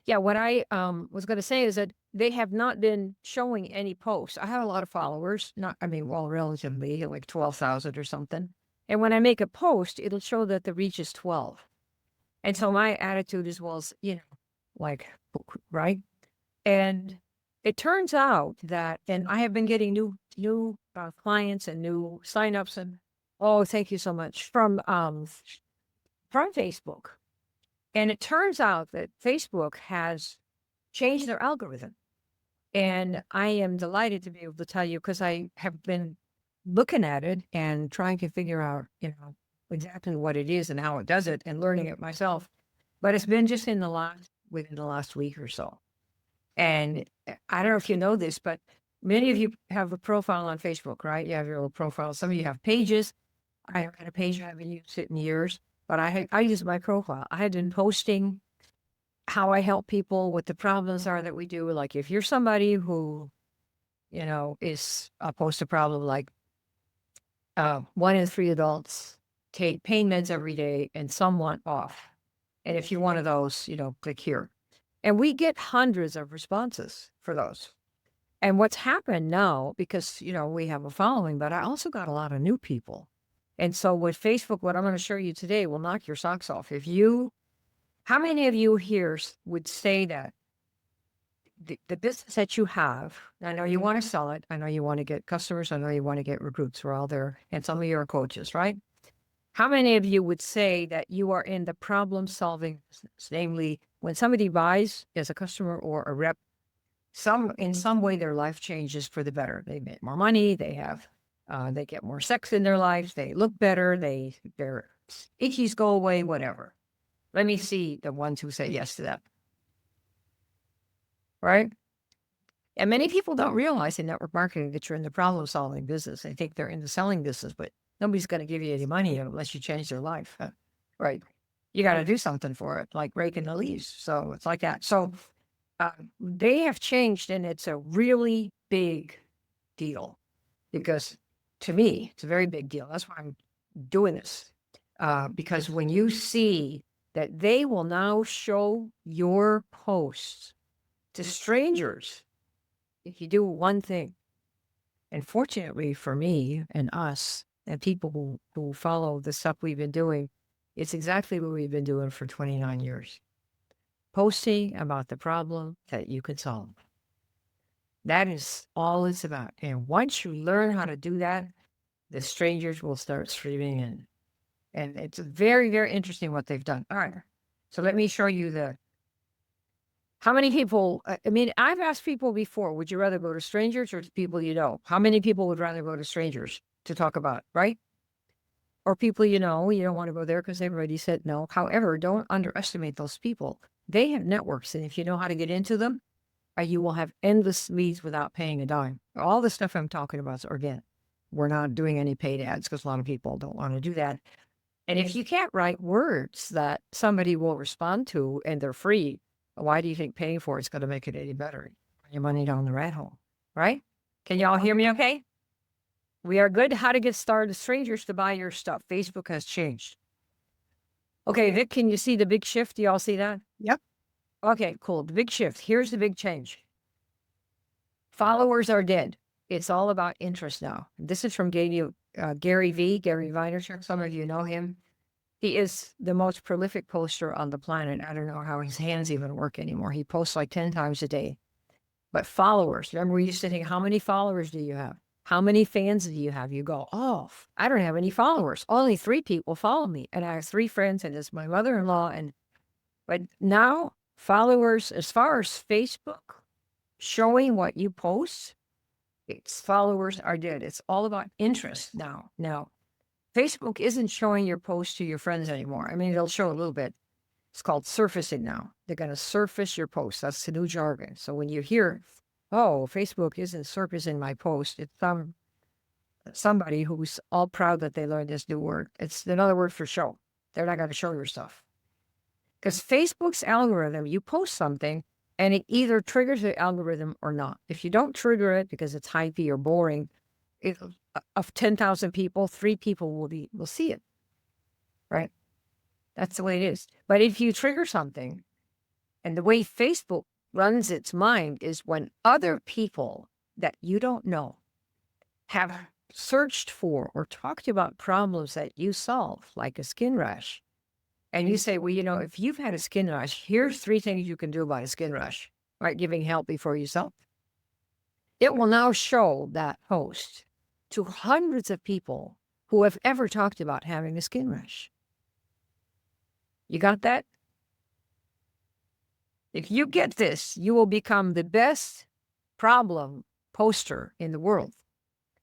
Yeah, what I was going to say is that they have not been showing any posts. I have a lot of followers, not, I mean, well, relatively like 12,000 or something. And when I make a post, it'll show that the reach is 12. And so my attitude is, well, like, right? And it turns out that, and I have been getting new clients and new signups, and oh, thank you so much from Facebook. And it turns out that Facebook has changed their algorithm. And I am delighted to be able to tell you because I have been looking at it and trying to figure out, exactly what it is and how it does it and learning it myself. But it's been just within the last week or so. And I don't know if you know this, but many of you have a profile on Facebook, right? You have your little profile. Some of you have pages. I haven't had a page, I haven't used it in years, but I use my profile. I had been posting how I help people, what the problems are that we do. Like if you're somebody who, is post a problem like 1 in 3 adults take pain meds every day and some want off. And if you're one of those, click here. And we get hundreds of responses for those. And what's happened now, because, we have a following, but I also got a lot of new people. And so with Facebook, what I'm going to show you today will knock your socks off. How many of you here would say that the business that you have, I know you want to sell it. I know you want to get customers. I know you want to get recruits. We're all there. And some of you are coaches, right? How many of you would say that you are in the problem solving business? Namely, when somebody buys as a customer or a rep, in some way their life changes for the better. They make more money. They get more sex in their lives. They look better. Their itchies go away, whatever. Let me see the ones who say yes to that. Right? And many people don't realize in network marketing that you're in the problem solving business. They think they're in the selling business, but nobody's going to give you any money unless you change their life. Right. You got to do something for it, like raking the leaves. So it's like that. So they have changed, and it's a really big deal because to me, it's a very big deal. That's why I'm doing this. Because when you see that they will now show your posts to strangers if you do one thing. And fortunately for me and us and people who follow the stuff we've been doing, it's exactly what we've been doing for 29 years. Posting about the problem that you can solve. That is all it's about. And once you learn how to do that, the strangers will start streaming in. And it's very, very interesting what they've done. All right. So let me show you how many people, I've asked people before, would you rather go to strangers or to people you know? How many people would rather go to strangers to talk about, right? Or people you don't want to go there because everybody said no. However, don't underestimate those people. They have networks, and if you know how to get into them, you will have endless leads without paying a dime. All the stuff I'm talking about is organic. We're not doing any paid ads because a lot of people don't want to do that. And if you can't write words that somebody will respond to and they're free, why do you think paying for it's going to make it any better? Your money down the rat hole, right? Can y'all hear me okay? We are good. How to get started strangers to buy your stuff. Facebook has changed. Okay, Vic, can you see the big shift? Do y'all see that? Yep. Okay, cool. The big shift. Here's the big change. Followers are dead. It's all about interest now. This is from Gary Vaynerchuk. Some of you know him. He is the most prolific poster on the planet. I don't know how his hands even work anymore. He posts like 10 times a day. But followers, remember we used to think, how many followers do you have? How many fans do you have? You go, oh, I don't have any followers. Only 3 people follow me. And I have 3 friends, and it's my mother-in-law. But now followers, as far as Facebook showing what you post, its followers are dead. It's all about interest now. Now, Facebook isn't showing your post to your friends anymore. They'll show a little bit. It's called surfacing now. They're going to surface your post. That's the new jargon. So when you hear, oh, Facebook isn't surfacing my post, it's somebody who's all proud that they learned this new word. It's another word for show. They're not going to show your stuff. Because Facebook's algorithm, you post something, and it either triggers the algorithm or not. If you don't trigger it because it's hypey or boring, of 10,000 people, 3 people will see it, right? That's the way it is. But if you trigger something, And the way Facebook runs its mind is when other people that you don't know have searched for or talked about problems that you solve, like a skin rash. And you say, well, if you've had a skin rash, here's 3 things you can do about a skin rash, right? Giving help before you solve. It will now show that post to hundreds of people who have ever talked about having a skin rash. You got that? If you get this, you will become the best problem poster in the world.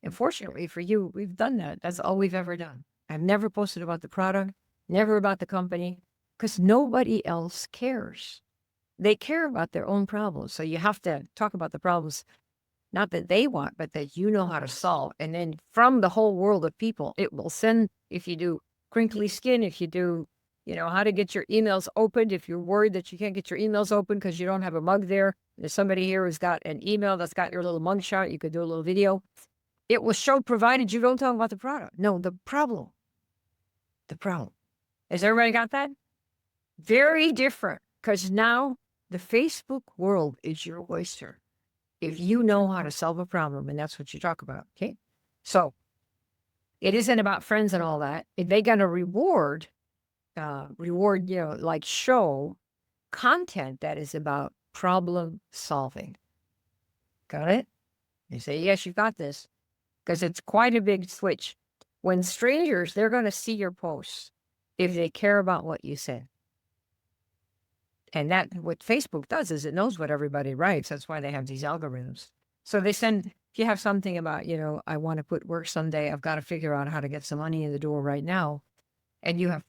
And fortunately for you, we've done that. That's all we've ever done. I've never posted about the product, never about the company, because nobody else cares. They care about their own problems. So you have to talk about the problems, not that they want, but that you know how to solve. And then from the whole world of people, it will send, if you do crinkly skin, if you do, how to get your emails opened, if you're worried that you can't get your emails open because you don't have a mug there. There's somebody here who's got an email that's got your little mug shot. You could do a little video. It will show, provided you don't talk about the product. No, the problem. The problem. Has everybody got that? Very different, because now the Facebook world is your oyster. If you know how to solve a problem, and that's what you talk about, okay? So it isn't about friends and all that. If they got a reward, like show content that is about problem solving. Got it? You say, yes, you got this, because it's quite a big switch. When strangers, they're going to see your posts if they care about what you said. And that, what Facebook does is it knows what everybody writes. That's why they have these algorithms. So they send, if you have something about, I want to quit work someday, I've got to figure out how to get some money in the door right now. And you have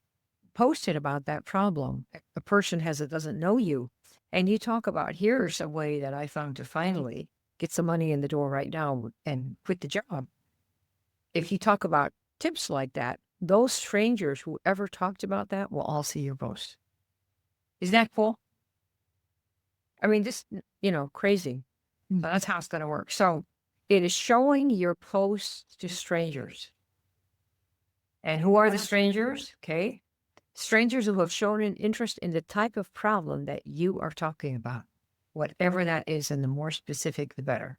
posted about that problem. A person doesn't know you. And you talk about, here's a way that I found to finally get some money in the door right now and quit the job. If you talk about tips like that, those strangers who ever talked about that will all see your post. Isn't that cool? I mean, just, crazy. But that's how it's going to work. So it is showing your posts to strangers. And who are the strangers? Okay. Strangers who have shown an interest in the type of problem that you are talking about, whatever that is, and the more specific, the better.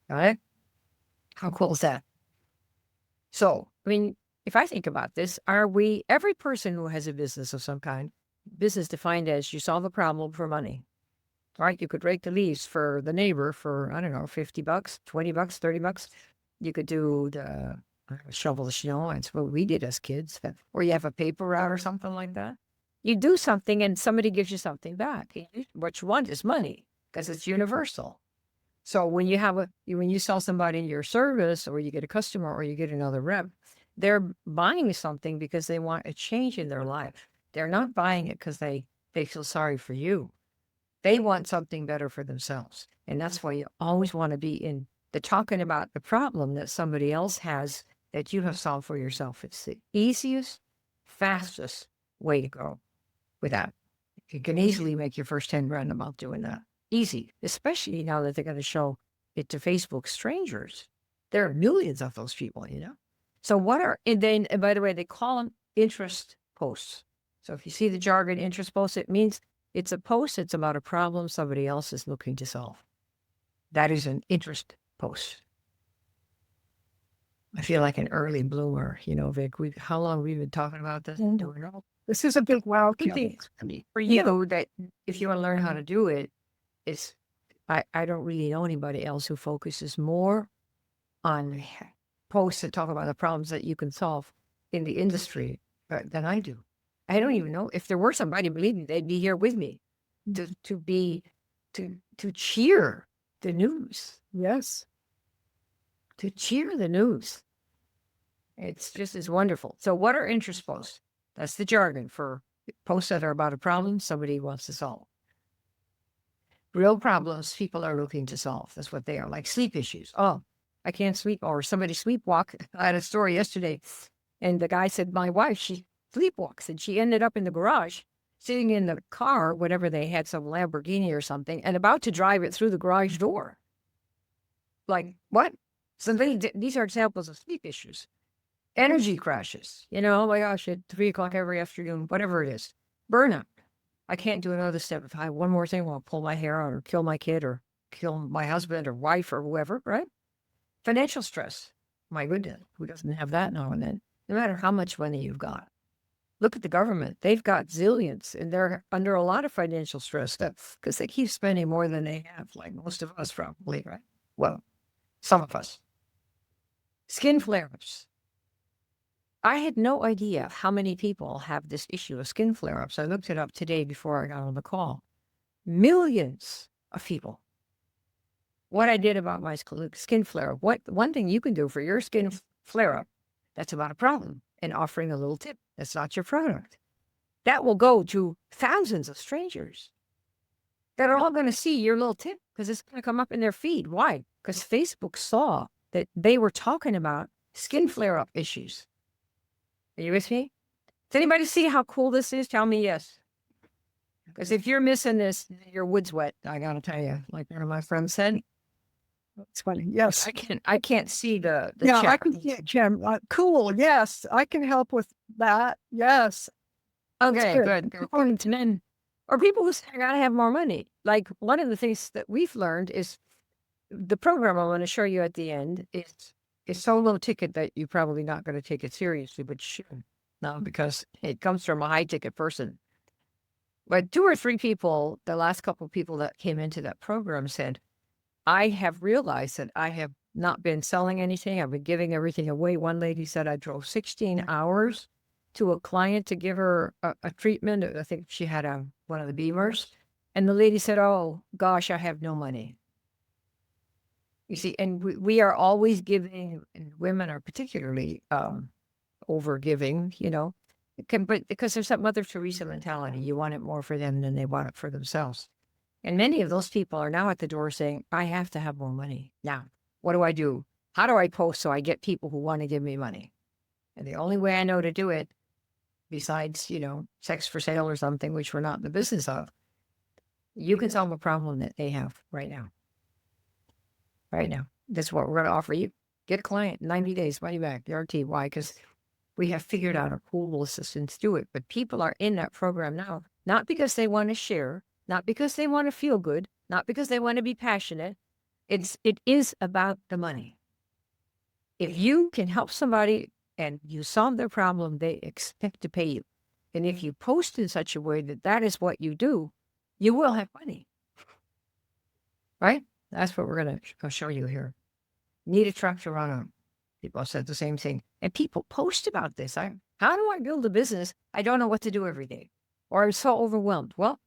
Got it? How cool is that? So, I mean, if I think about this, every person who has a business of some kind, business defined as you solve a problem for money, right? You could rake the leaves for the neighbor for, I don't know, $50, $20, $30. You could do the shovel the snow. That's what we did as kids. Or you have a paper route or something like that. You do something and somebody gives you something back. What you want is money, because it's universal. So when you sell somebody your service, or you get a customer, or you get another rep, they're buying something because they want a change in their life. They're not buying it because they feel sorry for you. They want something better for themselves. And that's why you always want to be in the talking about the problem that somebody else has that you have solved for yourself. It's the easiest, fastest way to go with that. You can easily make your first 10 grand about doing that. Easy, especially now that they're going to show it to Facebook strangers. There are millions of those people, So and by the way, they call them interest posts. So if you see the jargon interest post, it means it's a post. It's about a problem somebody else is looking to solve. That is an interest post. I feel like an early bloomer, Vic. How long have we been talking about this? This is a big wow. For you, that if you want to learn how to do it, I don't really know anybody else who focuses more on posts that talk about the problems that you can solve in the industry than I do. I don't even know if there were somebody, believe me, they'd be here with me to cheer the news. Yes. To cheer the news. It's just as wonderful. So what are interest posts? That's the jargon for posts that are about a problem somebody wants to solve. Real problems people are looking to solve. That's what they are, like sleep issues. Oh, I can't sleep. Or somebody sleepwalk. I had a story yesterday, and the guy said, my wife, she sleepwalks, and she ended up in the garage, sitting in the car, whatever they had, some Lamborghini or something, and about to drive it through the garage door. Like, what? So these are examples of sleep issues. Energy crashes. Oh my gosh, at 3 o'clock every afternoon, whatever it is. Burnout. I can't do another step. If I have one more thing, I'll pull my hair out or kill my kid or kill my husband or wife or whoever, right? Financial stress. My goodness, who doesn't have that now and then? No matter how much money you've got. Look at the government. They've got zillions and they're under a lot of financial stress because they keep spending more than they have, like most of us probably, right? Well, some of us. Skin flare-ups. I had no idea how many people have this issue of skin flare-ups. I looked it up today before I got on the call. Millions of people. What I did about my skin flare-up, one thing you can do for your skin flare-up, that's about a problem, and offering a little tip. That's not your product. That will go to thousands of strangers that are all going to see your little tip because it's going to come up in their feed. Why? Because Facebook saw that they were talking about skin flare-up issues. Are you with me? Does anybody see how cool this is? Tell me yes. Because if you're missing this, your wood's wet. I got to tell you, like one of my friends said. It's funny. Yes. I can't see the Yeah, chat. I can see it, Jim. Cool. Yes, I can help with that. Yes. Okay, good. good. And then, or people who say, I got to have more money. Like one of the things that we've learned is the program I want to show you at the end is so low ticket that you're probably not going to take it seriously, but you should. No, because it comes from a high ticket person. But 2 or 3 people, the last couple of people that came into that program said, I have realized that I have not been selling anything. I've been giving everything away. One lady said I drove 16 hours to a client to give her a treatment. I think she had one of the Beamers. And the lady said, oh, gosh, I have no money. You see, and we are always giving, and women are particularly over giving, but because there's that Mother Teresa mentality. You want it more for them than they want it for themselves. And many of those people are now at the door saying, I have to have more money. Now, what do I do? How do I post so I get people who want to give me money? And the only way I know to do it, besides, sex for sale or something, which we're not in the business of, you can solve a problem that they have right now. Right now. That's what we're going to offer you. Get a client, 90 days, money back, guarantee. Why? Because we have figured out a cool assistance to it. But people are in that program now, not because they want to share, not because they want to feel good, not because they want to be passionate. It is about the money. If you can help somebody and you solve their problem, they expect to pay you. And if you post in such a way that that is what you do, you will have money. Right? That's what we're going to show you here. Need a truck to run on. People said the same thing. And people post about this. How do I build a business? I don't know what to do every day. Or I'm so overwhelmed. Well,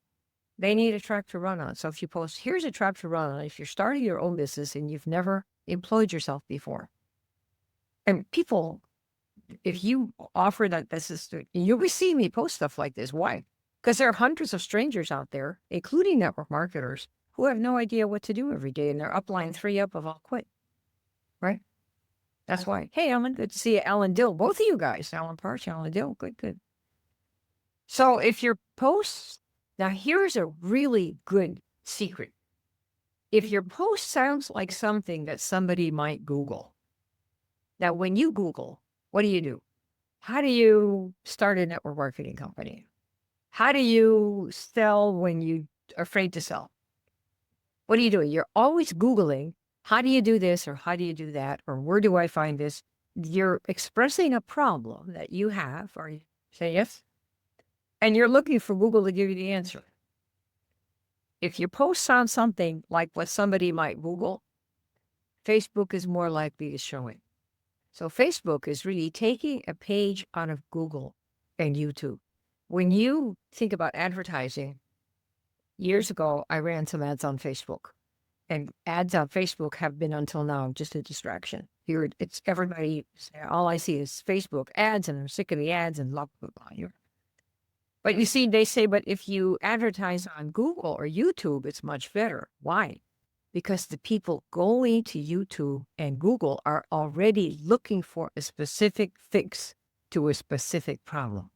they need a truck to run on. So if you post, here's a truck to run on. If you're starting your own business and you've never employed yourself before. And people, if you offer that this is, you'll be seeing me post stuff like this. Why? Because there are hundreds of strangers out there, including network marketers, who have no idea what to do every day. And they're upline 3 up of I'll quit. Right? That's why. Hey, Ellen, good to see you. Alan Dill, both of you guys. Alan Parch, Alan Dill. Good. So if your posts, now here's a really good secret. If your post sounds like something that somebody might Google, now when you Google, what do? How do you start a network marketing company? How do you sell when you're afraid to sell? What are you doing? You're always Googling, how do you do this or how do you do that? Or where do I find this? You're expressing a problem that you have. Are you saying yes? And you're looking for Google to give you the answer. If your post sounds something like what somebody might Google, Facebook is more likely to show it. So Facebook is really taking a page out of Google and YouTube. When you think about advertising, years ago, I ran some ads on Facebook. And ads on Facebook have been until now just a distraction. Here, it's everybody, all I see is Facebook ads and I'm sick of the ads and blah, blah, blah. But you see, they say, but if you advertise on Google or YouTube, it's much better. Why? Because the people going to YouTube and Google are already looking for a specific fix to a specific problem.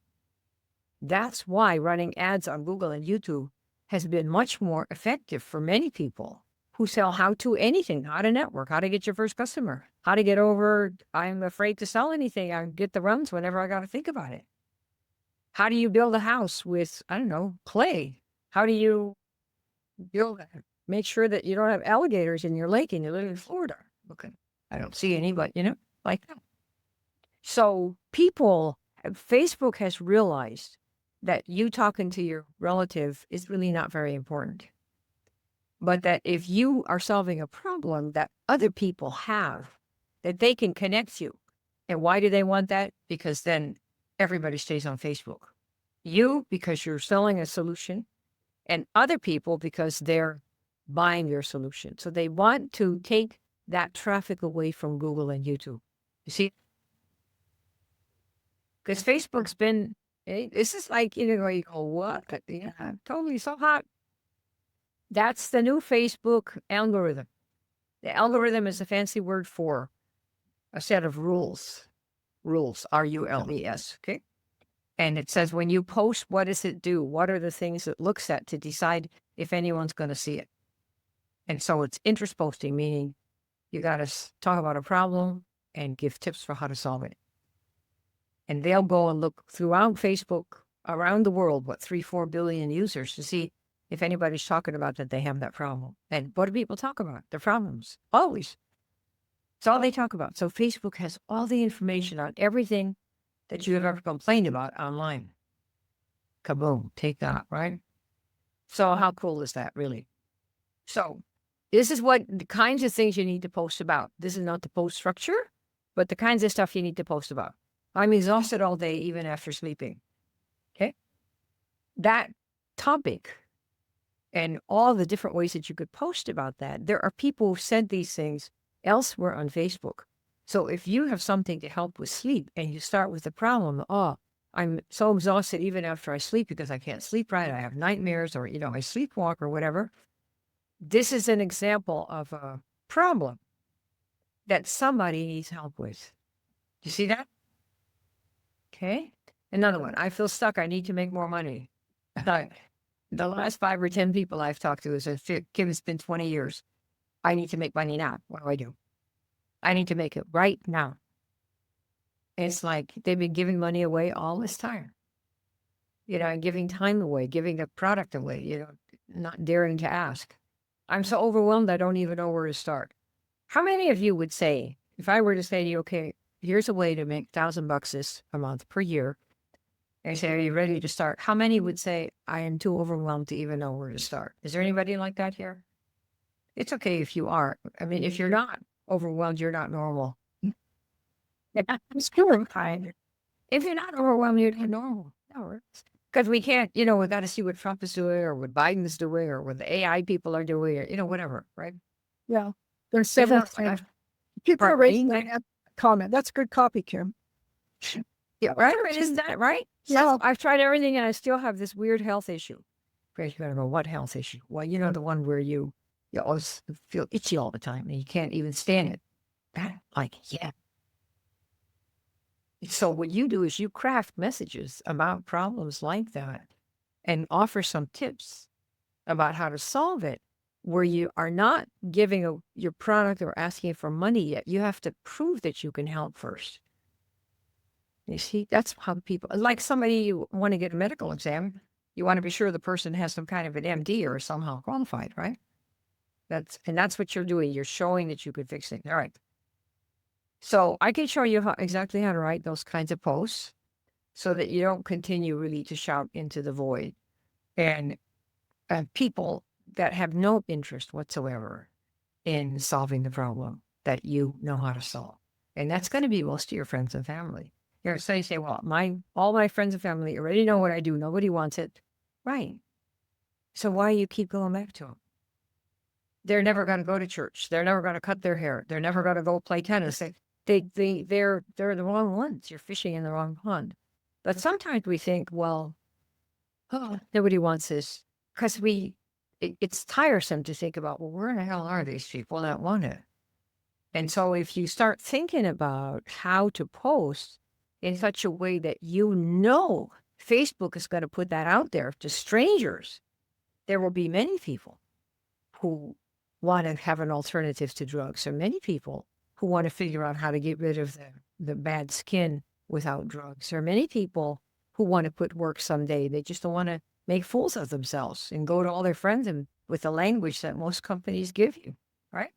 That's why running ads on Google and YouTube has been much more effective for many people who sell how to anything, how to network, how to get your first customer, how to get over, I'm afraid to sell anything. I get the runs whenever I got to think about it. How do you build a house with, I don't know, clay? How do you build that? Make sure that you don't have alligators in your lake and you live in Florida. Okay. I don't see any, but like that. So Facebook has realized that you talking to your relative is really not very important. But that if you are solving a problem that other people have, that they can connect you. And why do they want that? Because then everybody stays on Facebook. You, because you're selling a solution, and other people, because they're buying your solution. So they want to take that traffic away from Google and YouTube. You see? Because Facebook's been, this is like, you go, what? Yeah, totally so hot. That's the new Facebook algorithm. The algorithm is a fancy word for a set of rules. Rules, RULES, okay? And it says when you post, what does it do? What are the things it looks at to decide if anyone's going to see it? And so it's interest posting, meaning you got to talk about a problem and give tips for how to solve it. And they'll go and look throughout Facebook around the world, 3-4 billion users, to see if anybody's talking about that they have that problem. And what do people talk about? Their problems. Always. It's all they talk about. So Facebook has all the information on everything that you have ever complained about online. Kaboom. Take that, right? So how cool is that, really? So this is what the kinds of things you need to post about. This is not the post structure, but the kinds of stuff you need to post about. I'm exhausted all day, even after sleeping. Okay? That topic and all the different ways that you could post about that, there are people who said these things elsewhere on Facebook. So if you have something to help with sleep and you start with the problem, I'm so exhausted even after I sleep because I can't sleep right, I have nightmares, or, I sleepwalk or whatever. This is an example of a problem that somebody needs help with. You see that? Okay. Another one. I feel stuck. I need to make more money. The last 5 or 10 people I've talked to is Kim, it's been 20 years. I need to make money now. What do? I need to make it right now. It's like they've been giving money away all this time. And giving time away, giving the product away, not daring to ask. I'm so overwhelmed, I don't even know where to start. How many of you would say, if I were to say to you, okay, here's a way to make $1,000 this a month per year, and say, are you ready to start? How many would say, I am too overwhelmed to even know where to start? Is there anybody like that here? It's okay if you are. I mean, if you're not overwhelmed, you're not normal. It's kind. If you're not overwhelmed, you're not normal. Because we can't, we got to see what Trump is doing, or what Biden's doing, or what the AI people are doing, or, whatever, right? Yeah. There's several things. People are raising that comment. That's good copy, Kim. Yeah, right? Isn't that right? Yeah. I've tried everything and I still have this weird health issue. Great, you gotta know what health issue. Well, the one where you always feel itchy all the time and you can't even stand it. Yeah. So what you do is you craft messages about problems like that and offer some tips about how to solve it, where you are not giving your product or asking for money yet. You have to prove that you can help first. You see, that's how people, like somebody, you want to get a medical exam, you want to be sure the person has some kind of an MD or somehow qualified, right? That's what you're doing. You're showing that you could fix things. All right. So I can show you exactly how to write those kinds of posts so that you don't continue really to shout into the void. And people that have no interest whatsoever in solving the problem that you know how to solve. And that's going to be most of your friends and family. So you say, well, all my friends and family already know what I do. Nobody wants it. Right. So why you keep going back to them? They're never going to go to church. They're never going to cut their hair. They're never going to go play tennis. They're the wrong ones. You're fishing in the wrong pond. But sometimes we think, well, nobody wants this, because it's tiresome to think about, well, where the hell are these people that want it? And so if you start thinking about how to post in such a way that Facebook is going to put that out there to strangers, there will be many people who want to have an alternative to drugs, or many people who want to figure out how to get rid of the bad skin without drugs, or many people who want to quit work someday. They just don't want to make fools of themselves and go to all their friends and with the language that most companies give you, right?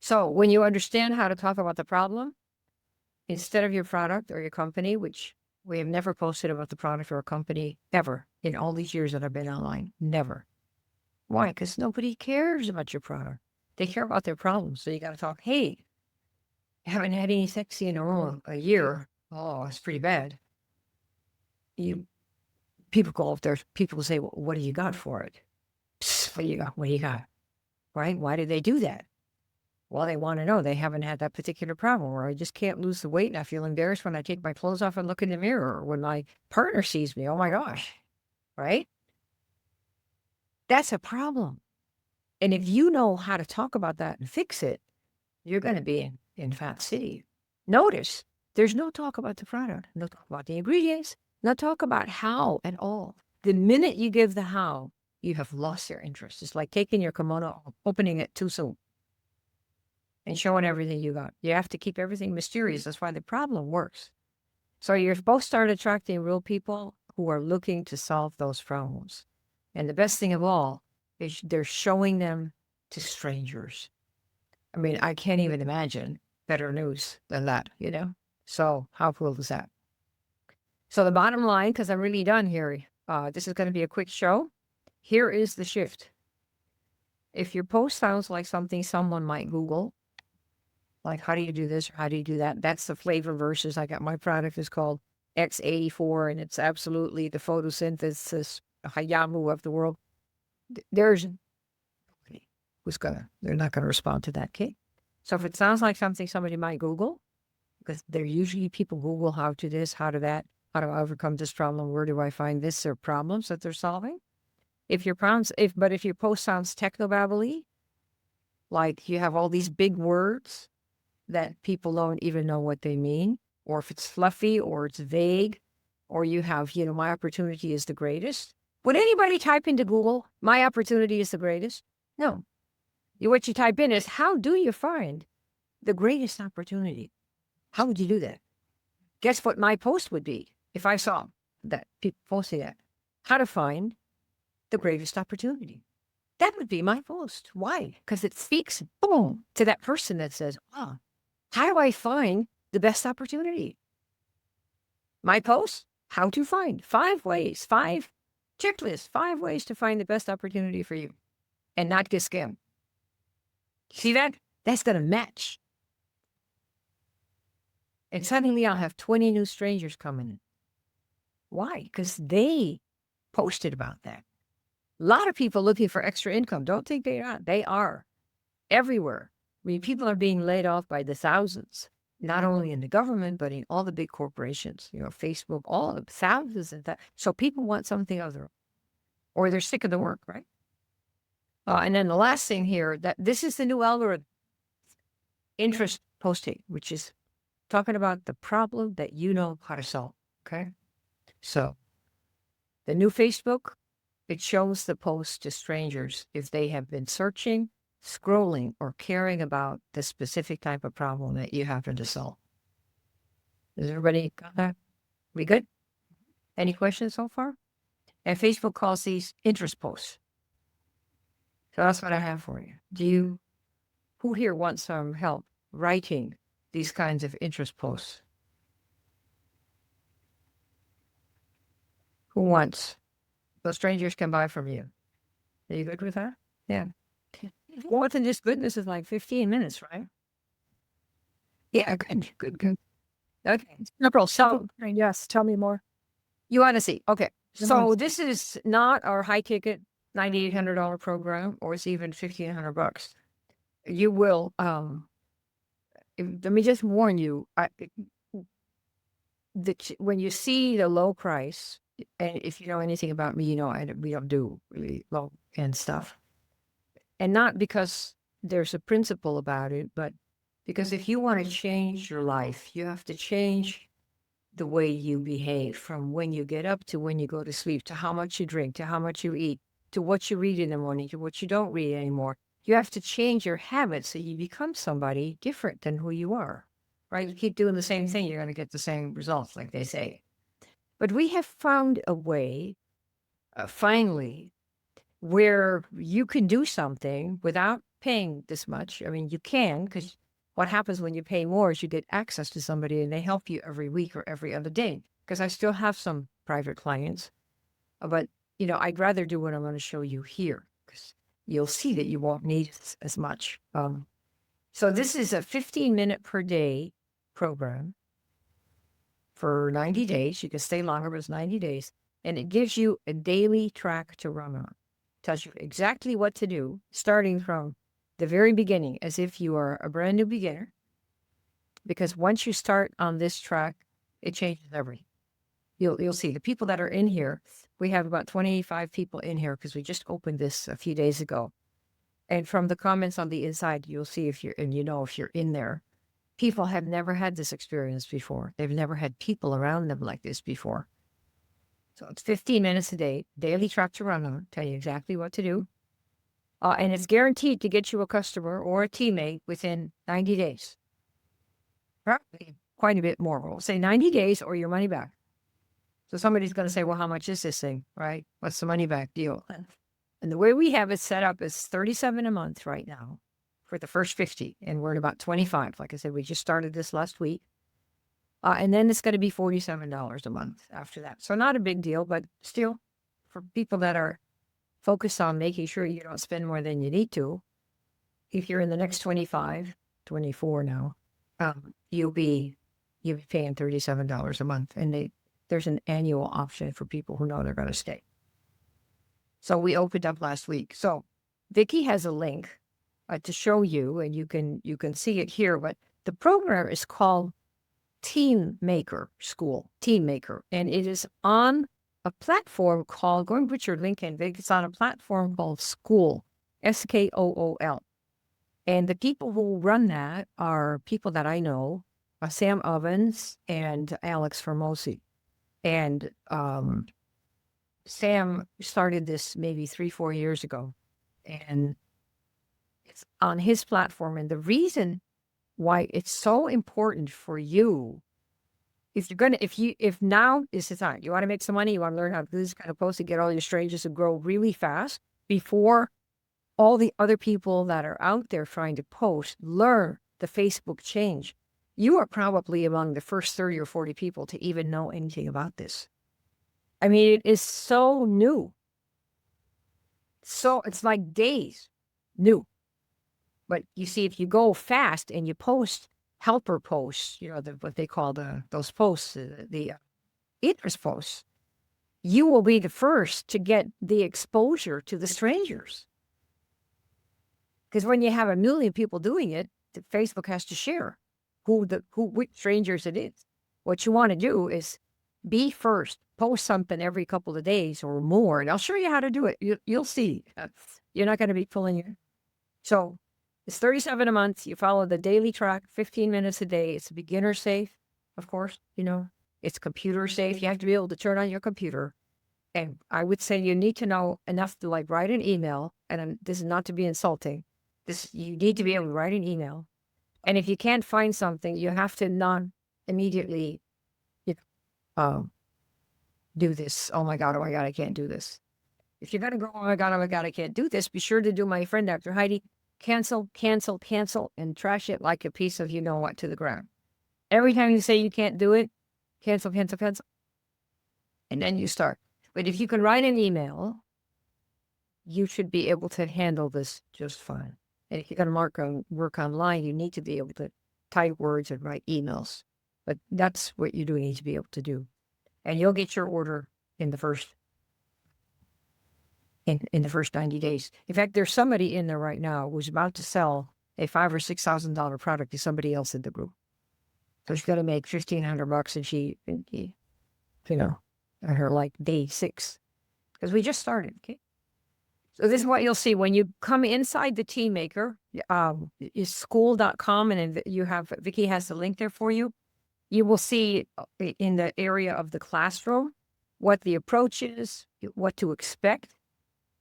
So when you understand how to talk about the problem instead of your product or your company, which we have never posted about the product or a company ever in all these years that I've been online, never. Why? Because nobody cares about your product. They care about their problems. So you got to talk, hey, haven't had any sexy in a year. Oh, it's pretty bad. People go up there, people say, well, what do you got for it? Psst, what do you got? What do you got? Right? Why do they do that? Well, they want to know they haven't had that particular problem, or I just can't lose the weight and I feel embarrassed when I take my clothes off and look in the mirror, or when my partner sees me. Oh my gosh. Right? That's a problem. And if you know how to talk about that and fix it, you're going to be in Fat City. Notice there's no talk about the product, no talk about the ingredients, no talk about how at all. The minute you give the how, you have lost their interest. It's like taking your kimono, opening it too soon, and showing everything you got. You have to keep everything mysterious. That's why the problem works. So you're supposed to start attracting real people who are looking to solve those problems. And the best thing of all is they're showing them to strangers. I mean, I can't even imagine better news than that, you know? So how cool is that? So the bottom line, because I'm really done here, this is going to be a quick show. Here is the shift. If your post sounds like something someone might Google, like how do you do this or how do you do that? That's the flavor versus I got my product is called X84 and it's absolutely the photosynthesis Hayamu of the world. There's they're not gonna respond to that, okay? So if it sounds like something somebody might Google, because they're usually people Google how to this, how to that, how do I overcome this problem, where do I find this or problems that they're solving? If your post sounds technobabbly, like you have all these big words that people don't even know what they mean, or if it's fluffy or it's vague, or you have, my opportunity is the greatest. Would anybody type into Google, my opportunity is the greatest? No. What you type in is, how do you find the greatest opportunity? How would you do that? Guess what my post would be if I saw that people posting that? How to find the greatest opportunity. That would be my post. Why? Because it speaks, boom, to that person that says, wow, how do I find the best opportunity? My post, how to find 5 ways, 5 checklists, 5 ways to find the best opportunity for you and not get scammed. See that? That's going to match. And suddenly I'll have 20 new strangers coming in. Why? Because they posted about that. A lot of people looking for extra income. Don't think they are. They are everywhere. I mean, people are being laid off by the thousands, not only in the government, but in all the big corporations, Facebook, all the thousands of that. So people want something other, or they're sick of the work, right? And then the last thing here, that this is the new algorithm, interest posting, which is talking about the problem that you know how to solve, okay? So the new Facebook, it shows the post to strangers if they have been searching, scrolling, or caring about the specific type of problem that you happen to solve. Does everybody got that? We good? Any questions so far? And Facebook calls these interest posts. So that's what I have for you. Who here wants some help writing these kinds of interest posts? Who wants? So strangers can buy from you. Are you good with that? Yeah. More than just goodness is like 15 minutes, right? Yeah, good. Okay. No, so yes, tell me more. You want to see. Okay. So this is not our high ticket $9,800 program, or it's even $1,500. You will, let me just warn you, when you see the low price, and if you know anything about me, we don't do really low end stuff. And not because there's a principle about it, but because if you want to change your life, you have to change the way you behave from when you get up to when you go to sleep, to how much you drink, to how much you eat, to what you read in the morning, to what you don't read anymore. You have to change your habits so you become somebody different than who you are, right? You keep doing the same thing, you're going to get the same results, like they say. But we have found a way, finally, where you can do something without paying this much. I mean, you can, because what happens when you pay more is you get access to somebody and they help you every week or every other day. Because I still have some private clients, but I'd rather do what I'm going to show you here, because you'll see that you won't need as much. So this is a 15-minute per day program for 90 days. You can stay longer, but it's 90 days. And it gives you a daily track to run on. Tells you exactly what to do, starting from the very beginning, as if you are a brand new beginner. Because once you start on this track, it changes everything. You'll see the people that are in here. We have about 25 people in here because we just opened this a few days ago. And from the comments on the inside, you'll see if you're in there. People have never had this experience before. They've never had people around them like this before. So it's 15 minutes a day, daily track to run on, tell you exactly what to do. And it's guaranteed to get you a customer or a teammate within 90 days. Probably quite a bit more. We'll say 90 days or your money back. So somebody's going to say, well, how much is this thing, right? What's the money back deal? And the way we have it set up is $37 a month right now for the first 50. And we're at about 25. Like I said, we just started this last week. And then it's going to be $47 a month after that. So not a big deal, but still for people that are focused on making sure you don't spend more than you need to, if you're in the next 25, 24 now, you'll be paying $37 a month. And there's an annual option for people who know they're going to stay. So we opened up last week. So Vicki has a link to show you, and you can see it here. But the program is called Team Maker School, Team Maker, and it is on a platform called, go and put your link in, Vic, it's on a platform called School, Skool. And the people who run that are people that I know, Sam Ovens and Alex Formosi. And Sam started this maybe 3-4 years ago, and it's on his platform. And the reason why it's so important for you, if now is the time, you want to make some money, you want to learn how to do this kind of post to get all your strangers to grow really fast before all the other people that are out there trying to post learn the Facebook change. You are probably among the first 30 or 40 people to even know anything about this. I mean, it is so new. So it's like days new. But you see, if you go fast and you post helper posts, what they call those posts, the interest posts, you will be the first to get the exposure to the strangers. Because when you have 1 million people doing it, Facebook has to share which strangers it is. What you want to do is be first, post something every couple of days or more, and I'll show you how to do it. You'll see. You're not going to be pulling your. So it's $37 a month. You follow the daily track, 15 minutes a day. It's beginner safe, of course. It's computer safe. You have to be able to turn on your computer. And I would say you need to know enough to write an email. And this is not to be insulting. You need to be able to write an email. And if you can't find something, you have to not immediately do this. Oh my God, I can't do this. If you're going to go, oh my God, I can't do this, be sure to do my friend Dr. Heidi, cancel, and trash it like a piece of you-know-what to the ground. Every time you say you can't do it, cancel. And then you start. But if you can write an email, you should be able to handle this just fine. And if you're going to work online, you need to be able to type words and write emails. But that's what you do need to be able to do. And you'll get your order in the first 90 days. In fact, there's somebody in there right now who's about to sell a $5,000 or $6,000 product to somebody else in the group. So she's got to make $1,500, and she, at her day 6, because we just started. Okay. So this is what you'll see when you come inside the Team Maker. Is school.com, and Vicki has the link there for you. You will see in the area of the classroom what the approach is, what to expect.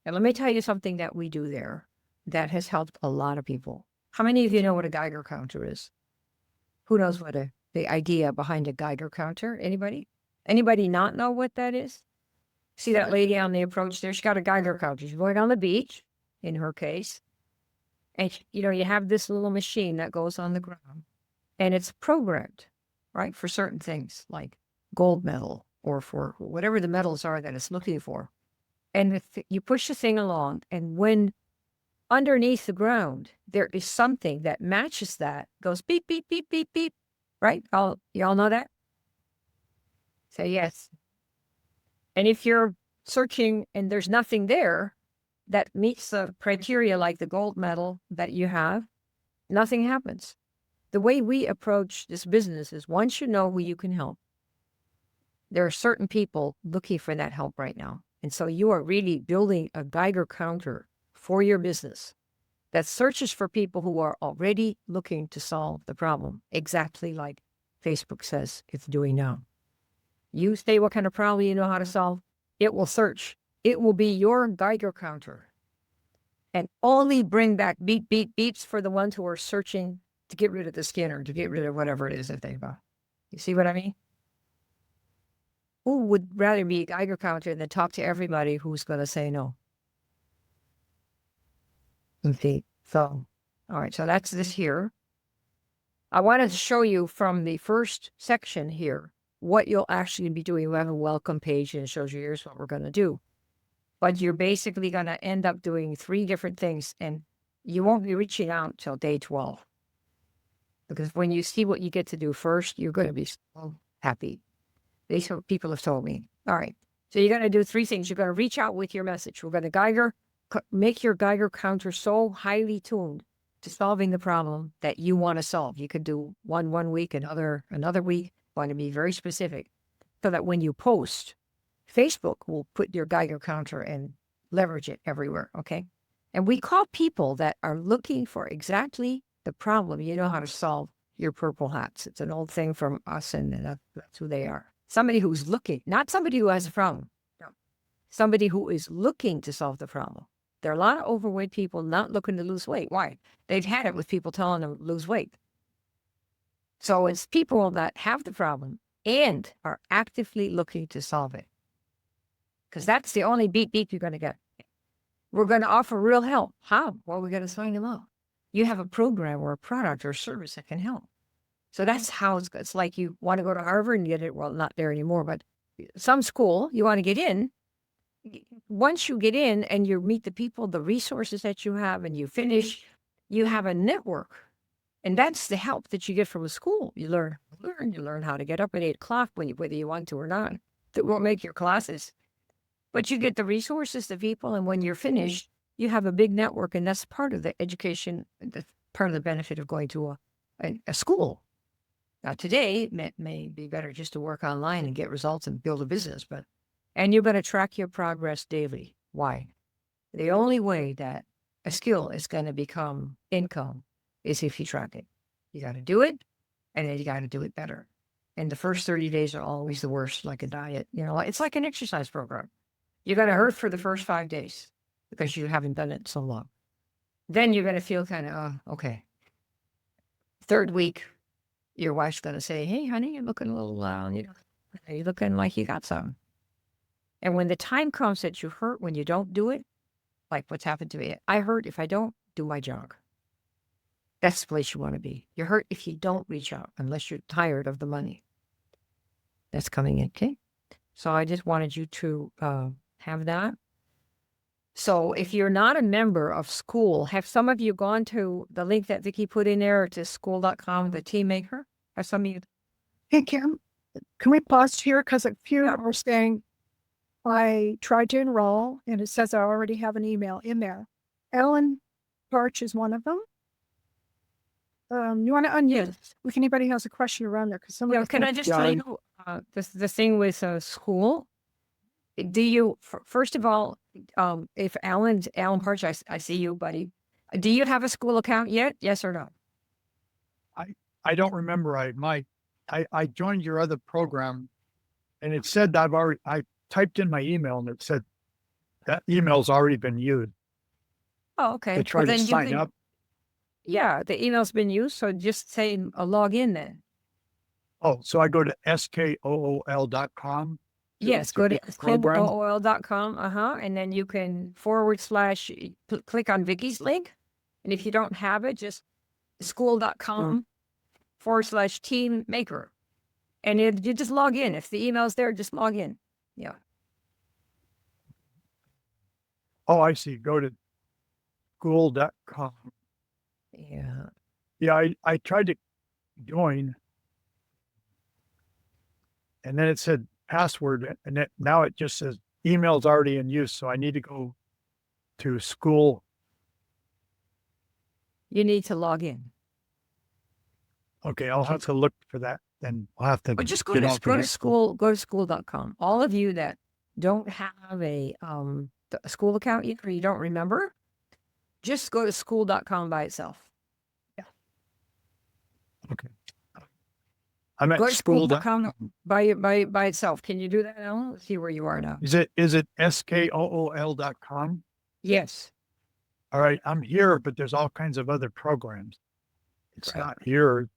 And let me tell you something that we do there that has helped a lot of people. How many of you know what a Geiger counter is? Who knows what the idea behind a Geiger counter? Anybody? Anybody not know what that is? See that lady on the approach there? She got a Geiger counter. She's going on the beach, in her case. And, you have this little machine that goes on the ground. And it's programmed, right, for certain things like gold medal or for whatever the metals are that it's looking for. And you push the thing along, and when underneath the ground there is something that matches that, goes beep, beep, beep, beep, beep, right? You all know that? Say yes. And if you're searching and there's nothing there that meets the criteria like the gold medal that you have, nothing happens. The way we approach this business is once you know who you can help, there are certain people looking for that help right now. And so you are really building a Geiger counter for your business that searches for people who are already looking to solve the problem, exactly like Facebook says it's doing now. You say what kind of problem you know how to solve, it will search. It will be your Geiger counter and only bring back beep, beep, beeps for the ones who are searching to get rid of the skin or to get rid of whatever it is that they buy. You see what I mean? Who would rather be a Geiger counter than talk to everybody who's going to say no? Okay, so, all right, so that's this here. I want to show you from the first section here what you'll actually be doing. We have a welcome page and it shows you here's what we're going to do. But you're basically going to end up doing 3 different things, and you won't be reaching out till day 12. Because when you see what you get to do first, you're going to be so happy. These are what people have told me. All right. So you're going to do 3 things. You're going to reach out with your message. We're going to make your Geiger counter so highly tuned to solving the problem that you want to solve. You could do one week, another week. Want to be very specific so that when you post, Facebook will put your Geiger counter and leverage it everywhere. Okay. And we call people that are looking for exactly the problem you know how to solve your purple hats. It's an old thing from us, and that's who they are. Somebody who's looking, not somebody who has a problem. No. Somebody who is looking to solve the problem. There are a lot of overweight people not looking to lose weight. Why? They've had it with people telling them to lose weight. So it's people that have the problem and are actively looking to solve it. Because that's the only beep beep you're going to get. We're going to offer real help. How? Well, we're going to sign them up. You have a program or a product or a service that can help. So that's how it's like you want to go to Harvard and get it. Well, not there anymore, but some school, you want to get in. Once you get in and you meet the people, the resources that you have, and you finish, you have a network. And that's the help that you get from a school. You learn how to get up at 8 o'clock whether you want to or not. That won't make your classes. But you get the resources, the people, and when you're finished, you have a big network, and that's part of the education, part of the benefit of going to a school. Now, today, it may be better just to work online and get results and build a business, and you're going to track your progress daily. Why? The only way that a skill is going to become income is if you track it. You got to do it, and then you got to do it better. And the first 30 days are always the worst, like a diet. It's like an exercise program. You're going to hurt for the first 5 days because you haven't done it so long. Then you're going to feel kind of, okay. 3rd week, your wife's going to say, hey, honey, you're looking a little, you're looking like you got something. And when the time comes that you hurt when you don't do it, like what's happened to me, I hurt if I don't do my jog. That's the place you want to be. You're hurt if you don't reach out, unless you're tired of the money that's coming in, okay? So I just wanted you to have that. So if you're not a member of school, have some of you gone to the link that Vicki put in there to school.com, the team maker? Have some of you? Hey, Kim, can we pause here? Because a few are saying, I tried to enroll, and it says I already have an email in there. Ellen Parch is one of them. You want to unmute? Yes. If anybody has a question around there, because somebody. Can I just tell you the thing with school? Do you first of all, if Alan Parch, I see you, buddy. Do you have a school account yet? Yes or no? I don't remember. I joined your other program, and it said I typed in my email, and it said that email's already been used. Oh, okay. To try to sign up. Yeah, the email's been used, so just say log in then. Oh, so I go to skool.com. Yes, to go to get the program. kool.com. And then you can / click on Vicky's link. And if you don't have it, just school.com / team maker. And you just log in. If the email's there, just log in. Yeah. Oh, I see. Go to school.com. Yeah. Yeah, I tried to join, and then it said password, and now it just says email's already in use. So I need to go to school. You need to log in. Okay, I'll have to look for that. Then I'll have to But just get on for go to that. school, go to school.com. All of you that don't have a school account yet, or you don't remember, just go to school.com by itself. Okay. I'm Go at to school. school.com by itself. Can you do that, Alan? Let's see where you are now. Is it skool.com? Yes. All right, I'm here, but there's all kinds of other programs. It's Right. not here.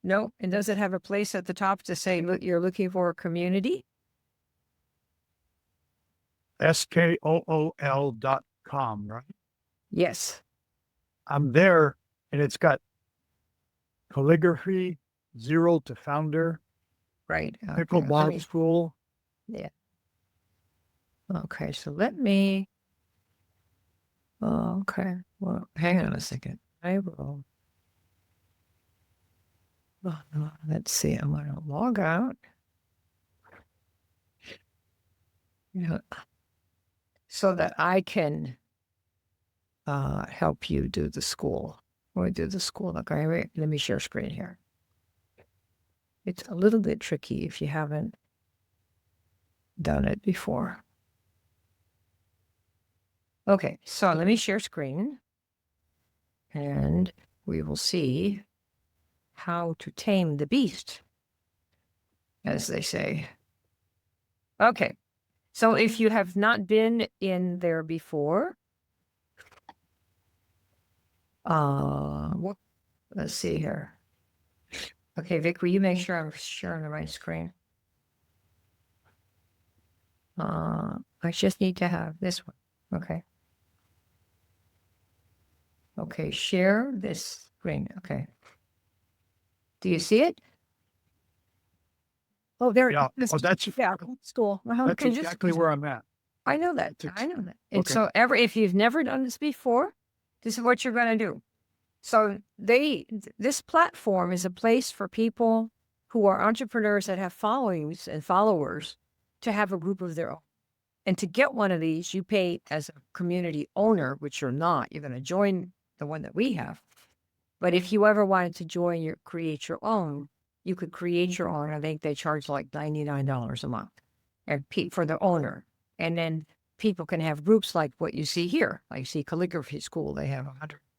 No. And does it have a place at the top to say, look, you're looking for a community? skool.com, right? Yes. I'm there, and it's got calligraphy, 0 to founder, Right. Okay. Let pickleball me- school. Okay. So let me. Oh, okay. Well, hang on a second. I will. Oh, no, let's see. I'm going to log out. So that I can help you do the school. Or do the school. Okay, wait, let me share screen here. It's a little bit tricky if you haven't done it before. Okay, so let me share screen. And we will see how to tame the beast, as they say. Okay, so if you have not been in there before, let's see here. Okay, Vic, will you make sure I'm sharing the right screen? I just need to have this one. Okay. Okay, share this screen. Okay. Do you see it? Oh, there. Yeah. This, Oh, that's school. that's Okay, just- exactly where I'm at. I know that. It's I know that. And okay. so if you've never done this before, this is what you're going to do. So this platform is a place for people who are entrepreneurs that have followings and followers to have a group of their own. And to get one of these, you pay as a community owner, which you're not. You're going to join the one that we have. But if you ever wanted to create your own, you could create your own. I think they charge like $99 a month and for the owner. And then people can have groups like what you see here. Like you see calligraphy school, they have